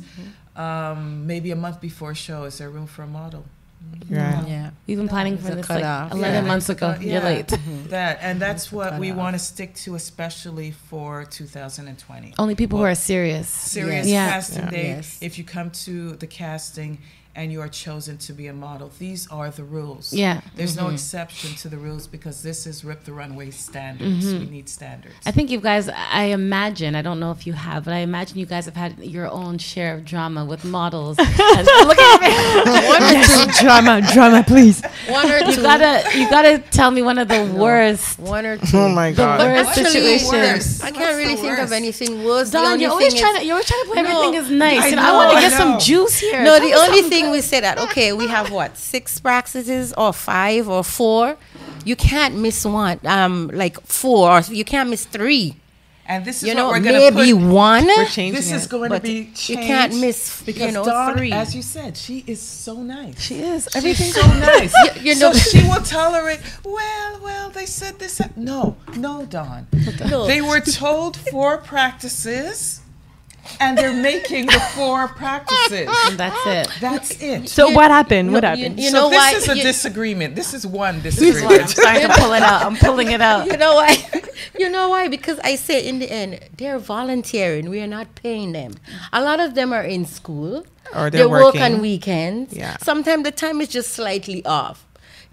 maybe a month before a show. Is there room for a model? Yeah. We've been planning for this like 11 months ago. You're late. That's what we want to stick to, especially for 2020. Only people who are serious. Casting day. If you come to the casting and you are chosen to be a model, these are the rules. Yeah. There's no exception to the rules, because this is Rip the Runway standards. We need standards. I think you guys, I imagine, I don't know if you have, but I imagine you guys have had your own share of drama with models. Look at me. Drama, please. One or two. You gotta tell me one of the worst. One or two. Oh my God. The worst situations. I can't really think of anything worse. Dawn, you're always trying to put everything is nice. I want to get some juice here. No, the only thing we say that, okay, we have 6 practices or 5 or 4. You can't miss one, like 4, or you can't miss 3. And this is what we're going to put. Maybe 1. We're changing this is going to be changed. You can't miss, because Dawn, 3. as you said, she is so nice. She is. Everything's so nice. So she will tolerate, well, they said this. No, Dawn. No. They were told 4 practices, and they're making the 4 practices. And that's it. So what happened? What happened? You know this why? Is a disagreement. This is one disagreement. I'm starting to pull it out. I'm pulling it out. You know why? You know why? Because I say in the end, they're volunteering. We are not paying them. A lot of them are in school. Or they work working on weekends. Yeah. Sometimes the time is just slightly off.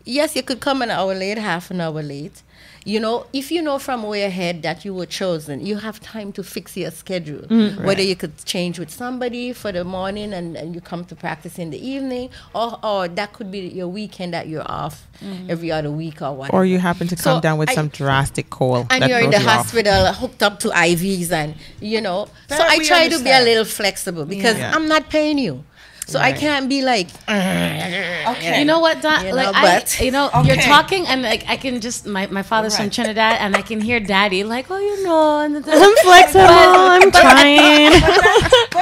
Yes, you could come an hour late, half an hour late. You know, if you know from way ahead that you were chosen, you have time to fix your schedule. Whether you could change with somebody for the morning and you come to practice in the evening, or that could be your weekend that you're off every other week or whatever. Or you happen to come down with some drastic cold. And you're in the hospital hooked up to IVs and, so I try to be a little flexible, because I'm not paying you. So I can't be like, okay. You know what, Don? You're talking, and like I can just my father's from Trinidad, and I can hear Daddy like, and I'm flexible. I'm trying.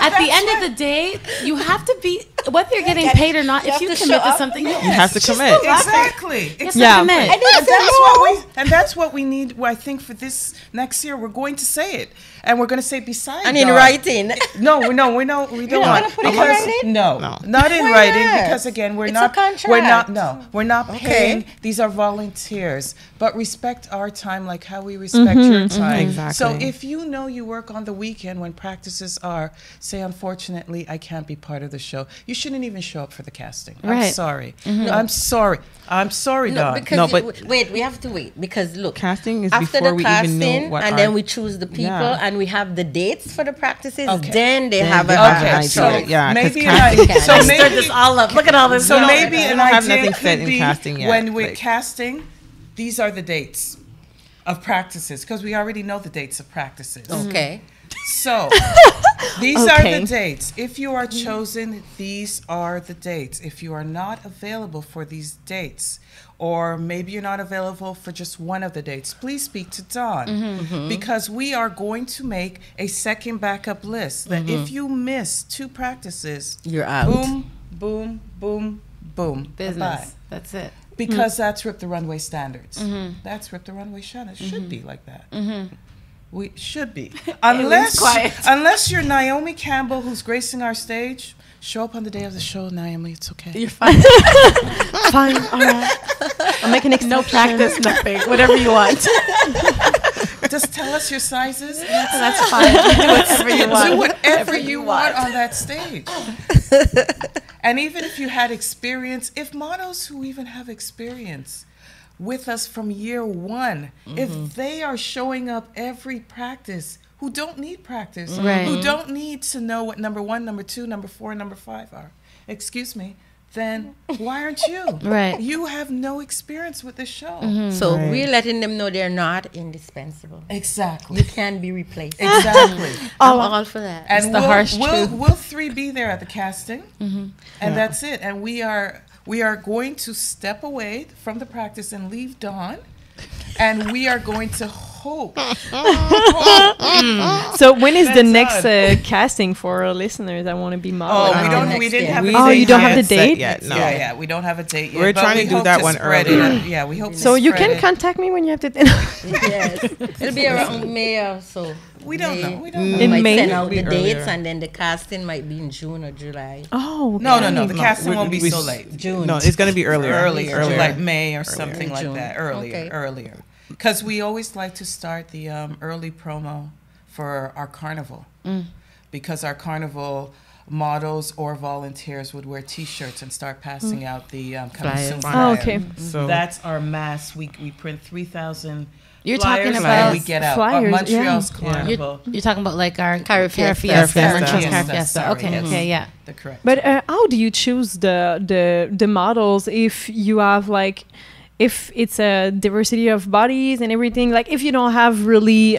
At the end of the day, you have to be, whether you're getting paid or not. If you commit to something, you have to commit. Exactly. And that's what we need. I think for this next year, we're going to say it, and we're going to say besides. And in writing. No, we don't want to put it in writing. No, not in writing, because again, we're not paying. These are volunteers, but respect our time like how we respect your time. Exactly. So if you work on the weekend when practices are, say, unfortunately, I can't be part of the show, you shouldn't even show up for the casting. Right. I'm sorry. I'm sorry, Dawn. But wait, we have to wait because look, casting is after before the we casting, even know what and then we choose the people, and we have the dates for the practices. Okay. Then they Then have they an have an idea. idea. So Yeah, 'cause maybe casting- so maybe Stir this all up. Look at all this. So maybe I an don't have idea nothing set could in be casting yet, when we're like- casting, these are the dates of practices because we already know the dates of practices. Okay. So these are the dates. If you are chosen, these are the dates. If you are not available for these dates, or maybe you're not available for just one of the dates, please speak to Dawn because we are going to make a second backup list that if you miss 2 practices, You're out. boom, boom, boom, boom. Business. Bye-bye. That's it. Because that's Rip the Runway standards. That's Rip the Runway standards. It should be like that. We should be. Unless you're Naomi Campbell, who's gracing our stage, show up on the day of the show, Naomi. It's okay. You're fine. Fine, all right. I'll make an exception. No practice, nothing. Whatever you want. Just tell us your sizes. That's fine. You do whatever you want. Do whatever you want on that stage. And even if you had experience, if models who even have experience with us from year 1, if they are showing up every practice, who don't need practice, who don't need to know what number 1, number 2, number 4, number 5 are, excuse me, then why aren't you? Right. You have no experience with this show. So we're letting them know they're not indispensable. Exactly. You can be replaced. Exactly. I'm all for that. And the harsh truth. we'll 3 be there at the casting, and that's it. And we are going to step away from the practice and leave Dawn, and we are going to hope. So when is the next casting for our listeners? I want to be modeling. We didn't have a date. Oh, you don't have the date yet? No. Yeah, we don't have a date yet. We're but trying we to do hope that one spread earlier. it. Yeah, we hope. So to you spread can it. contact me when you have the Yes. It'll be around May or so. We don't know. We don't We know. In might May? send out It'll the be dates, earlier. and then the casting might be in June or July. Oh, okay. No. The casting won't be so late. June. No, it's going to be earlier. Like May or something like June. that. Earlier. Because we always like to start the early promo for our carnival. Because our carnival models or volunteers would wear T-shirts and start passing out the coming soon Flyers. Oh, flyer. okay. So That's our mass. We print 3,000 You're flyers talking and about we get out. flyers, Montreal's yeah. carnival. You're talking about like our Carry Fiesta. Montreal's Fiesta. Car Fiesta. Sorry, Okay, yes. okay, yeah. The correct. But how do you choose the models if you have like, if it's a diversity of bodies and everything, like if you don't have really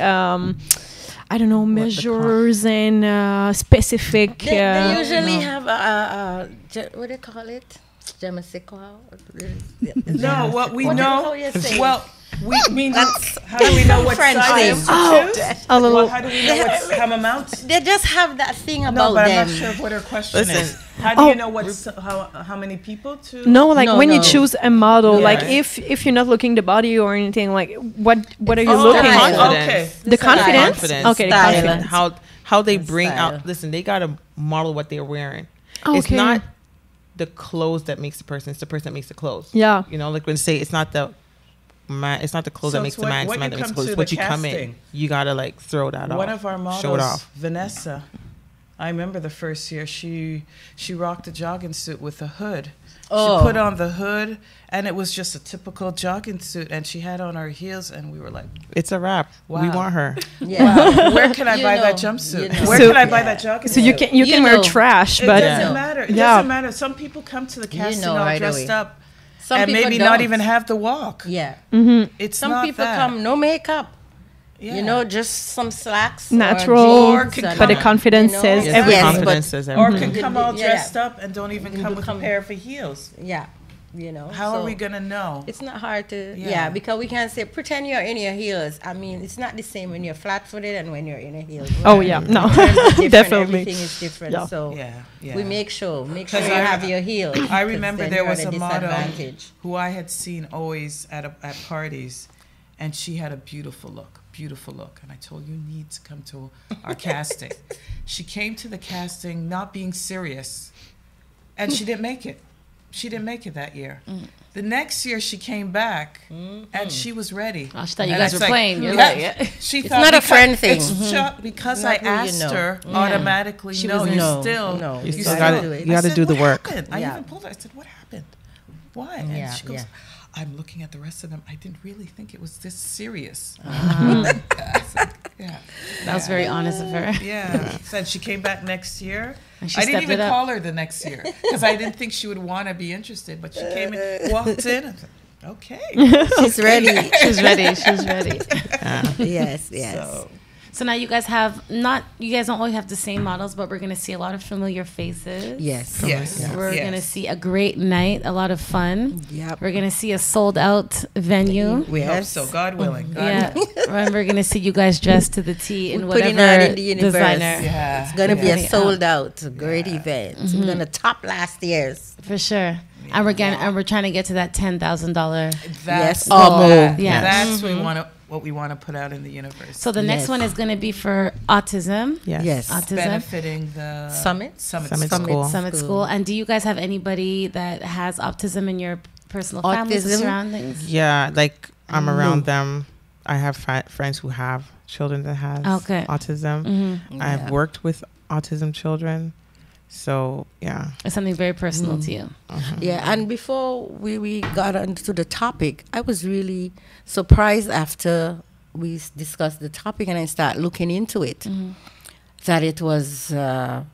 I don't know, measures and specific. They usually have what do you call it? Je ne sais quoi. No, what we What know. do you say? Well, we mean That's how do we know what French size thing. to choose? a little. Well, how do we know what how amounts? They just have that thing No, about but them. I'm not sure what her question Listen. is. How do you know how many people to? No, like No, when you no. choose a model, Yeah. like if you're not looking the body or anything, like what are you Oh, looking style. for? Okay. The confidence. confidence. Okay, the Style. confidence. How they bring Style. out. Listen, they gotta model what they're wearing. Okay. It's not the clothes that makes the person. It's the person that makes the clothes. Yeah. You know, like when they say it's not the man. It's not the clothes So that makes it's the man. It's when the man you that makes the come clothes. to What the you come in, casting, you gotta like throw that off. One of our models, show it off. Vanessa, I remember the first year she rocked a jogging suit with a hood. Oh. She put on the hood, and it was just a typical jogging suit, and she had on her heels, and we were like, It's a wrap. We Wow. want her. Yeah. wow, where can I You buy know, that jumpsuit? you know. Where So- can I buy that jogging So suit? you can You wear know. trash, It but doesn't matter. It Yeah. doesn't matter. Some people come to the casting know all right dressed away. up, Some and people maybe don't. not even have the walk. Yeah. It's Some not people that. come no makeup. Yeah. You know, just some slacks. natural, Or Or jeans can and- but the come- confidence you know? says Yes, everything. Yes, confidence but- says Or everything. can come all Yeah. dressed up and don't even come with a come- pair of heels. Yeah. You know. How so are we gonna know? It's not hard to, Yeah. yeah, because we can't say pretend you're in your heels. I mean, it's not the same when you're flat-footed and when you're in a heel. Oh yeah, no, Different, definitely. Everything is different. Yeah. So Yeah. we make sure 'Cause you I- have your heels. I 'cause remember then there you're was at a model disadvantage. who I had seen always at parties, and she had a beautiful look, and I told you need to come to our casting. She came to the casting not being serious, and she didn't make it. She didn't make it that year. The next year she came back and she was ready. Oh, she thought you guys were playing. You're She it's thought not a friend thing. It's because I asked her automatically. She no, was you still got to. You got to do the work. I even pulled her. I said, "What happened? Why?" And she goes, "I'm looking at the rest of them. I didn't really think it was this serious." That was very honest of her. Yeah. Said she came back next year. And she I didn't stepped even it up. call her the next year because I didn't think she would want to be interested. But she came in, walked in, and said, "Okay, She's ready. She's ready. She's ready. Yes. So now you guys you guys don't always have the same models, but we're going to see a lot of familiar faces. Yes. We're going to see a great night, a lot of fun. Yep. We're going to see a sold out venue. We hope so. God willing. Yeah. And we're going to see you guys dressed to the T in We're putting whatever that in the universe. designer. Yeah. It's going to be a Yeah. sold out, great event. It's going to top last year's. For sure. And we're trying to get to that $10,000. Yes, goal. or more. Yeah. That's what we want to put out in the universe. So the next one is going to be for autism. Yes. Autism. Benefiting the Summit School. Summit School. And do you guys have anybody that has autism in your personal families or Autism? surroundings? Yeah, like I'm around them. I have friends who have children that has autism. Mm-hmm. I've worked with autism children. So, yeah. It's something very personal to you. Yeah, and before we got onto the topic, I was really surprised after we discussed the topic and I started looking into it, that it was a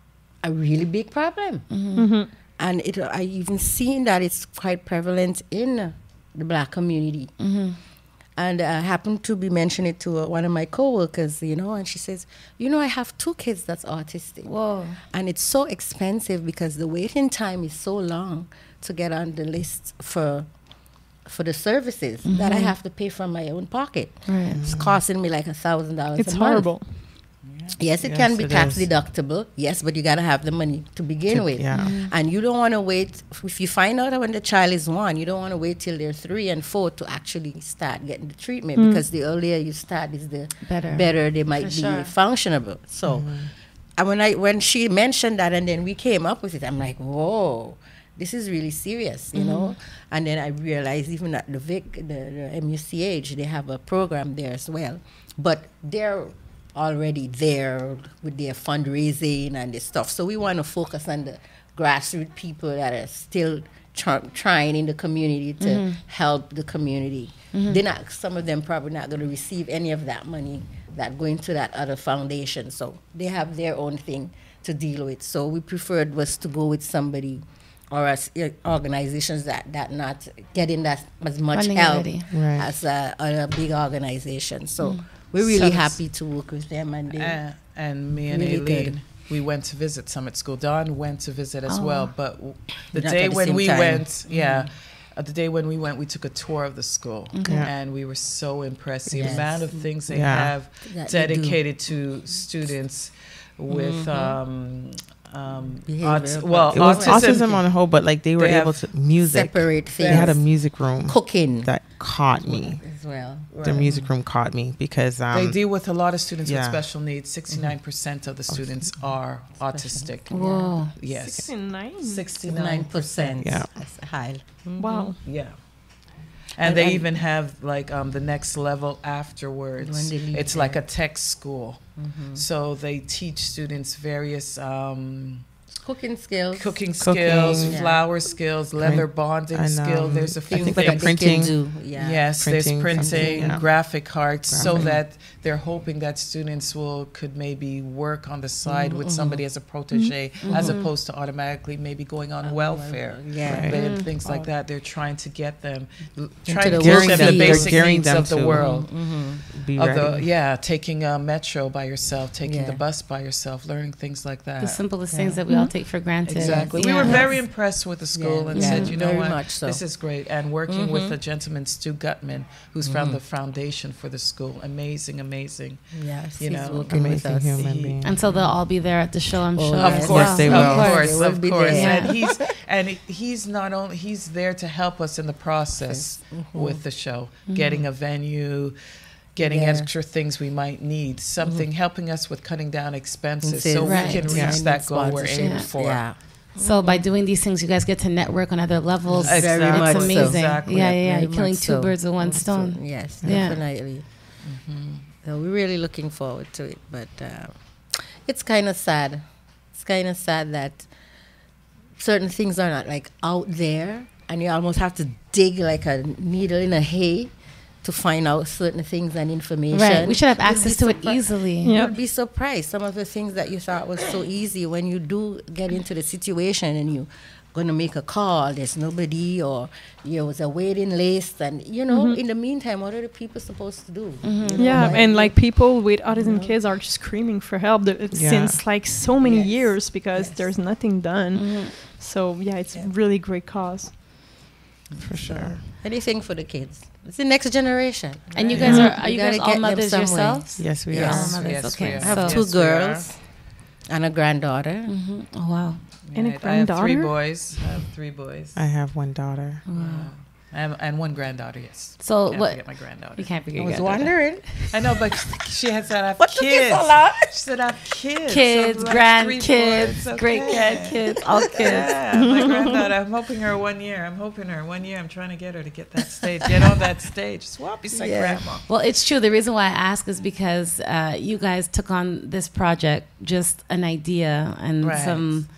really big problem. And I even seen that it's quite prevalent in the Black community. And I happened to be mentioning it to one of my coworkers, and she says, I have 2 kids that's autistic. Whoa. And it's so expensive because the waiting time is so long to get on the list for the services that I have to pay from my own pocket. Right. It's costing me like $1,000 a month. It's horrible. Yes, it can be tax deductible. Yes, but you got to have the money to begin with. Yeah. And you don't want to wait. If you find out when the child is 1, you don't want to wait till they're 3 and 4 to actually start getting the treatment because the earlier you start is the better they might be functionable. So and when she mentioned that and then we came up with it, I'm like, whoa, this is really serious, And then I realized even at the MUCH, they have a program there as well. But they're already there with their fundraising and this stuff. So we want to focus on the grassroots people that are still trying in the community to help the community. Some of them probably not going to receive any of that money that going to that other foundation. So they have their own thing to deal with. So we preferred was to go with somebody or organizations that not getting that as much Funding help already. as a big organization. So we're really happy to work with them. And me and really Aileen, good. we went to visit Summit School. Dawn went to visit as well. But the Not day at the when same we time. went, the day when we went, we took a tour of the school. And we were so impressed. The amount of things they have That dedicated to students with Behavior. It was autism on the whole, but like they were They able to music. separate things. They had a music room Cooking that caught me. as well. The music room caught me because they deal with a lot of students with yeah. special needs. 69% of the students are autistic. Whoa. Yes. 69. 9%. Yeah. That's high. Wow. Yeah. And they even have like the next level afterwards. When they leave It's like a tech school. So they teach students various Cooking skills. cooking skills, Cooking. flower skills, leather bonding and, skills. There's a few think like a things. printing. Yes, Printing, there's printing, something, yeah. graphic arts, so that they're hoping that students could maybe work on the side with somebody as a protege, as opposed to automatically maybe going on welfare. Yeah. And things like that. They're trying to get them, trying the to teach work them the field. basic Gearing needs them of the to world. be Of ready. taking a metro by yourself, taking Yeah. the bus by yourself, learning things like that. The simplest things that we all take for granted. Exactly. Yeah. We were very impressed with the school and said, you know very what, much so. this is great. And working with the gentleman, Stu Gutman, who's from the foundation for the school. Amazing, amazing. Yes, You he's know, working with Amazing us. human being. And so they'll all be there at the show, I'm Oh, sure. yes. Of as course, well. they of will. course, They will of be course. there. And he's not only he's there to help us in the process with the show, getting a venue, getting Yeah. extra things we might need, something helping us with cutting down expenses, Expenses. so Right. we can reach Yeah. that goal we're aiming Sponsorship. for. Yeah. So by doing these things, you guys get to network on other levels. Very It's much amazing. so. Exactly. Yeah. Very Killing much two so. birds with one stone. Yes, Yeah. definitely. So we're really looking forward to it, but it's kind of sad. It's kind of sad that certain things are not like out there, and you almost have to dig like a needle in a hay to find out certain things and information. Right. We should have access to it surprised. easily. Yep. You'd be surprised. Some of the things that you thought was so easy, when you do get into the situation and you going to make a call, there's nobody, or there was a waiting list, and in the meantime, what are the people supposed to do? Yeah, and like people with autism kids are screaming for help since like so many years because there's nothing done. So yeah, it's a really great cause. For sure. Anything for the kids. It's the next generation. And you guys are you gotta guys get all them mothers somewhere. yourselves? Yes, we Yes. are. All mothers. Yes, Okay. we are. I have Yes, two we girls and a granddaughter. Oh wow. And a I have granddaughter? 3 boys. I have 3 boys. I have one daughter. And 1 granddaughter, yes. So Can't what? forget my granddaughter. You can't forget. I your was granddaughter. wondering. I know, but she had said I have What took you kids. so long? She said I have kids. Kids, So I'm like, 3 grandkids, boys, great okay. grandkids, all kids. Yeah, my granddaughter. I'm hoping her 1 year. I'm trying to get her to get that stage, get on that stage. Swap beside grandma. Well, it's true. The reason why I ask is because you guys took on this project, just an idea and Right. some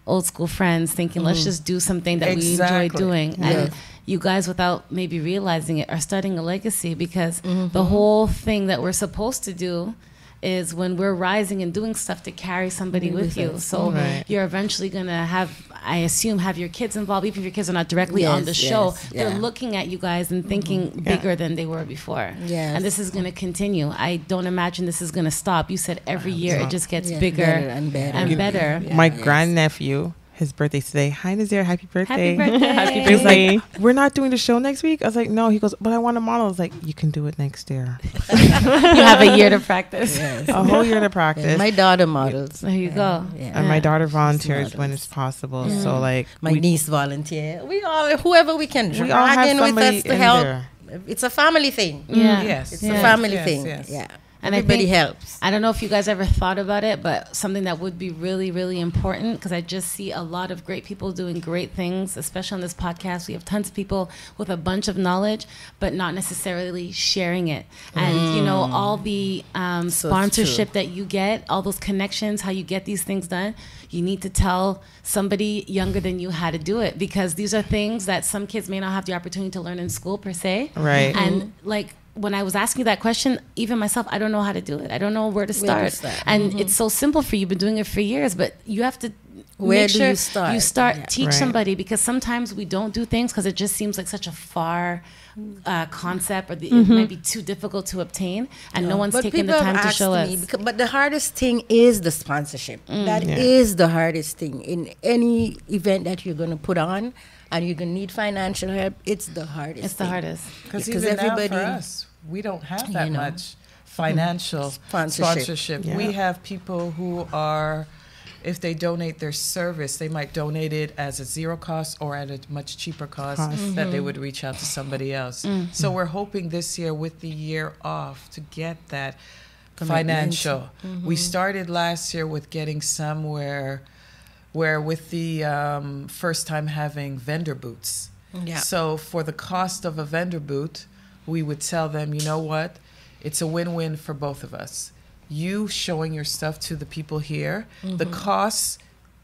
old school friends thinking, let's just do something that we enjoy Exactly. doing. Yes. And you guys, without maybe realizing it, are starting a legacy, because the whole thing that we're supposed to do is when we're rising and doing stuff to carry somebody with you. So Right. you're eventually going to have, I assume, have your kids involved, even if your kids are not directly on the show. They're looking at you guys and thinking bigger than they were before. Yes. And this is going to continue. I don't imagine this is going to stop. You said every year it just gets Yeah, bigger better and better. and better. My grandnephew, his birthday's today. Hi, Nazir. Happy birthday. Happy birthday. Happy He was birthday. like, we're not doing the show next week. I was like, no. He goes, but I want a model. I was like, you can do it next year. You have a year to practice. A whole year to practice. My daughter models. There you go. Yeah. And my daughter volunteers models. when it's possible. So like, My niece volunteer. We all, whoever we can we all drag have in with somebody us to in help. there. It's a family thing. Yeah. Yes. It's Yeah. a family Yes, thing. yes. Yeah. And I Everybody think- helps. I don't know if you guys ever thought about it, but something that would be really, really important, because I just see a lot of great people doing great things, especially on this podcast. We have tons of people with a bunch of knowledge, but not necessarily sharing it. And, you know, all the sponsorship that you get, all those connections, how you get these things done, you need to tell somebody younger than you how to do it, because these are things that some kids may not have the opportunity to learn in school per se. Right. And like, when I was asking that question, even myself, I don't know how to do it. I don't know where to start. And it's so simple for you. You've been doing it for years, but you have to Where make do sure you start? you start Yeah. teach Right. somebody, because sometimes we don't do things because it just seems like such a far concept, or it might be too difficult to obtain, and no one's But taking the people time have to show asked us. me, but the hardest thing is the sponsorship. That is the hardest thing in any event that you're going to put on, and you're going to need financial help. It's the hardest. It's the hardest. Because Because even now for everybody- us, we don't have that You know. much financial sponsorship. Yeah. We have people who are, if they donate their service, they might donate it as a zero cost or at a much cheaper cost that they would reach out to somebody else. So we're hoping this year, with the year off, to get that financial. We started last year with getting somewhere where with the first time having vendor booths. Yeah. So for the cost of a vendor booth, we would tell them, you know what, it's a win-win for both of us. You showing your stuff to the people here, the costs,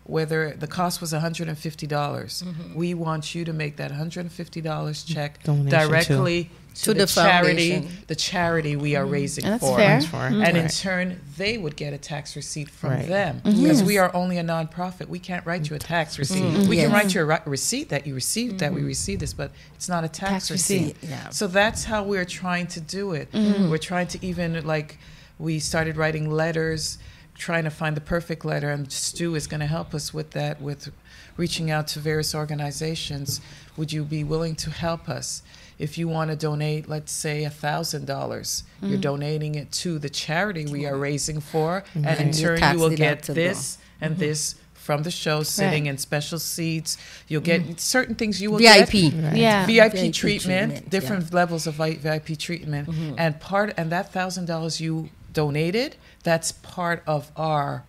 whether the cost was $150, we want you to make that $150 check Donation directly to the the charity, foundation. the charity we are raising And that's for. fair. And in Right. turn, they would get a tax receipt from Right. them, because we are only a nonprofit. We can't write you a tax receipt. We can Yes. write you a receipt that you received, that we received this, but it's not a tax, Tax receipt. receipt. Yeah. So that's how we're trying to do it. We're trying to even, like, we started writing letters, trying to find the perfect letter, and Stu is going to help us with that, with reaching out to various organizations. Would you be willing to help us? If you want to donate, let's say $1,000, you're donating it to the charity we are raising for, and in And your turn tax you will get deductible. this and this from the show, sitting in special seats. You'll get certain things you will VIP. get. Yeah. VIP treatment, different yeah. levels of VIP treatment, and that $1,000 you donated, that's part of our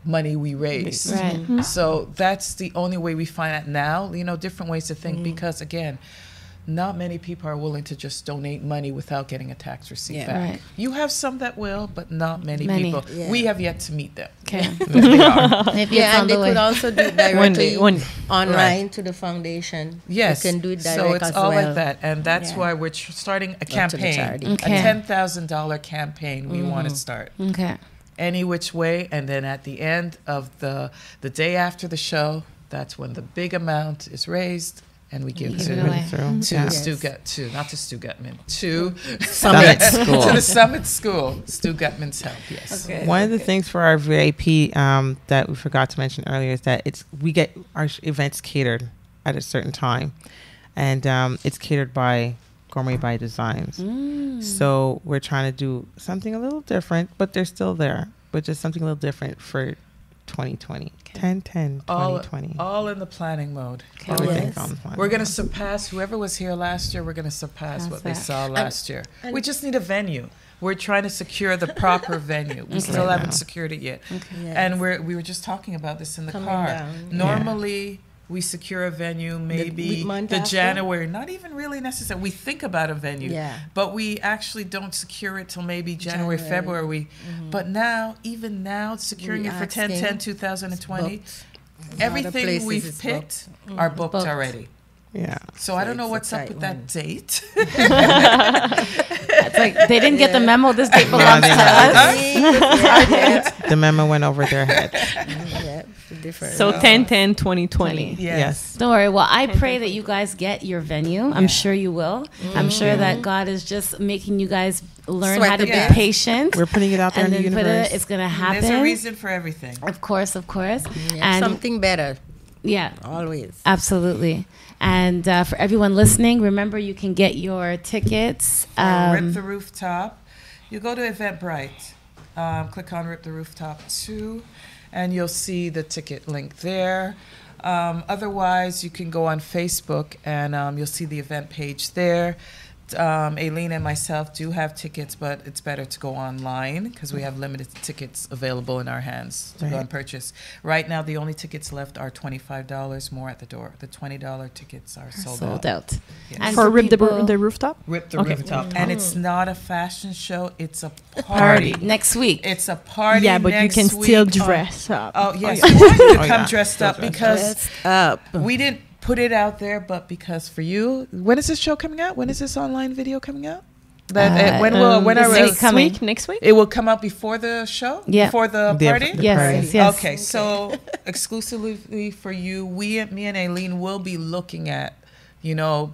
money we raised. Right. So that's the only way we find out now, you know, different ways to think, because again, not many people are willing to just donate money without getting a tax receipt back. Right. You have some that will, but not many people. Yeah. We have yet to meet them. Okay. They are. Maybe it's Yeah, on and they the way. could also do it directly online Right. to the foundation. Yes. You can do it direct so it's as all well. like that. And that's Yeah. why we're starting a to the campaign, charity. Okay. a $10,000 campaign we want to start. Okay. Any which way. And then at the end of the day after the show, that's when the big amount is raised. And we give Give to it away. Stu not to Stu Gutman, to Summit School. to the Summit School. Stu Gutman's help. Yes. Okay. One of the things for our VIP that we forgot to mention earlier is that we get our events catered at a certain time, and it's catered by Gourmet by Designs. So we're trying to do something a little different, but they're still there, but just something a little different for 2020. 10/10/2020. All in the planning mode. Okay. Everything's Yes. on the plan. We're going to surpass whoever was here last year. We're going to surpass what they that. saw last year. We just need a venue. We're trying to secure the proper venue. We still Right haven't now. secured it yet. Yes. And we were just talking about this in the Coming car. down. Normally, we secure a venue maybe month the after? January. Not even really necessary. We think about a venue, Yeah. but we actually don't secure it till maybe January. January. February. But now, even now, securing We it for asking, 10/10/2020, booked. everything places we've is picked are booked Booked. already. Yeah. So I don't know it's what's a up tight with one. that date. It's like they didn't get the memo. This date belongs they to haven't. us. The memo went over their head. Yeah, different. So 10/10/2020. Yes. Don't worry. Well, I pray that you guys get your venue. I'm sure you will. I'm sure that God is just making you guys learn Sweat how to the be bed. patient. We're putting it out there and in the then put universe. it. It's gonna happen. There's a reason for everything. Of course, of course. Yeah, And something better, yeah, always. absolutely. And for everyone listening, remember you can get your tickets. Rip the Rooftop. You go to Eventbrite, click on Rip the Rooftop 2, and you'll see the ticket link there. Otherwise, you can go on Facebook, and you'll see the event page there. Aileen and myself do have tickets, but it's better to go online because we have limited tickets available in our hands to go and purchase. Right now, the only tickets left are $25 more at the door. The $20 tickets are sold out. Yes. And For Rip people- the Rooftop? Rip the Okay. Rooftop. And it's not a fashion show, it's a Party party. next week. It's a party. Yeah, but you next can still week. dress up. Oh, yes. We want you to Oh, come yeah. dressed up because Dressed up. we didn't put it out there, but because for you, when is this show coming out? When is this online video coming out? When this are week coming. Next week? it will come out before the show? Yeah. Before the The- party? the Yes, party. yes. Okay, so exclusively for you, me and Aileen will be looking at,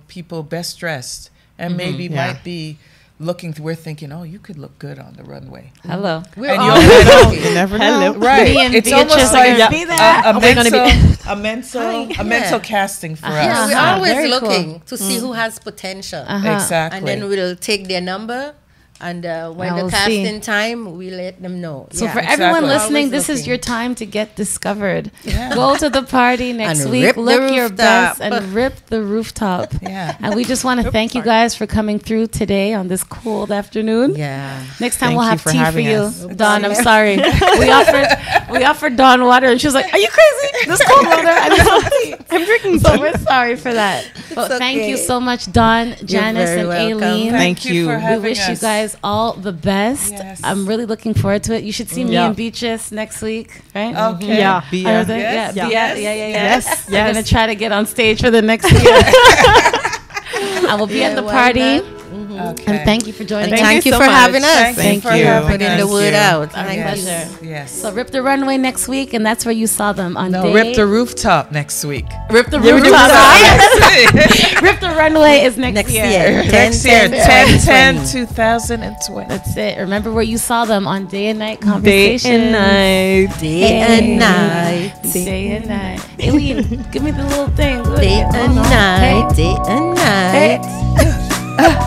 people best dressed and maybe Yeah. might be we're thinking, oh, you could look good on the runway. Hello. We're And all you'll know. You never Hello. know. Right. Me and It's Beatrice almost are like gonna be there. a mental casting for Yeah, us. we're Uh-huh. always Very cool. looking to see who has potential. Exactly. And then we'll take their number, and when I the will casting time, we let them know. So Yeah. for everyone Exactly. listening, Always this is looking. your time to get discovered. Yeah. Go to the party next And week. rip the Look your best rooftop. and rip the rooftop. Yeah. And we just want to thank you guys for coming through today on this cold afternoon. Yeah. Next time Thank we'll you have for tea for having you, us. Dawn. I'm sorry. we offered Dawn water, and she was like, "Are you crazy? This cold weather? I need some tea." I'm drinking. So we're sorry for that. But It's thank you okay. so much, Dawn, Janice, very and welcome. Aileen. Thank you. for We having wish you us. guys all the best. Yes. I'm really looking forward to it. You should see me Yeah. and Beatrice next week, right? Okay. Yeah. Be, I uh, was like, Yes. yeah, Yes. yeah. Yes. We're gonna try to get on stage for the next year. I will be at the why party. not? Okay. And thank you for joining And us. thank you so for much. having us. Thank Thank you for you. having Putting us. the word out. Our Thank you. pleasure. Yes. So Rip the Runway next week, and that's where you saw them on No, day. Rip the Rooftop next week. Rip the Rooftop. Rooftop. Rip the Runway is next year. Next year, 10/10/2020. 10/10/2020. That's it. Remember where you saw them on Day and Night Day Conversation. and night. Day and night. Day and night. Aileen, give me the little thing. Day and night. Day and night.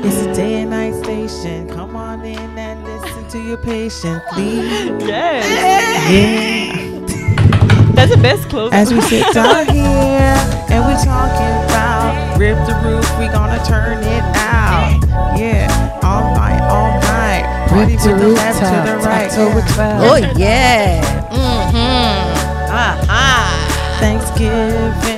It's a day and night station. Come on in and listen to your patiently. Yes. Yeah. That's the best close. As we sit down here and we're talking about rip the roof, we gonna turn it out. Yeah, all night, Party with the left to the right. October 12th. Oh, yeah. Thanksgiving.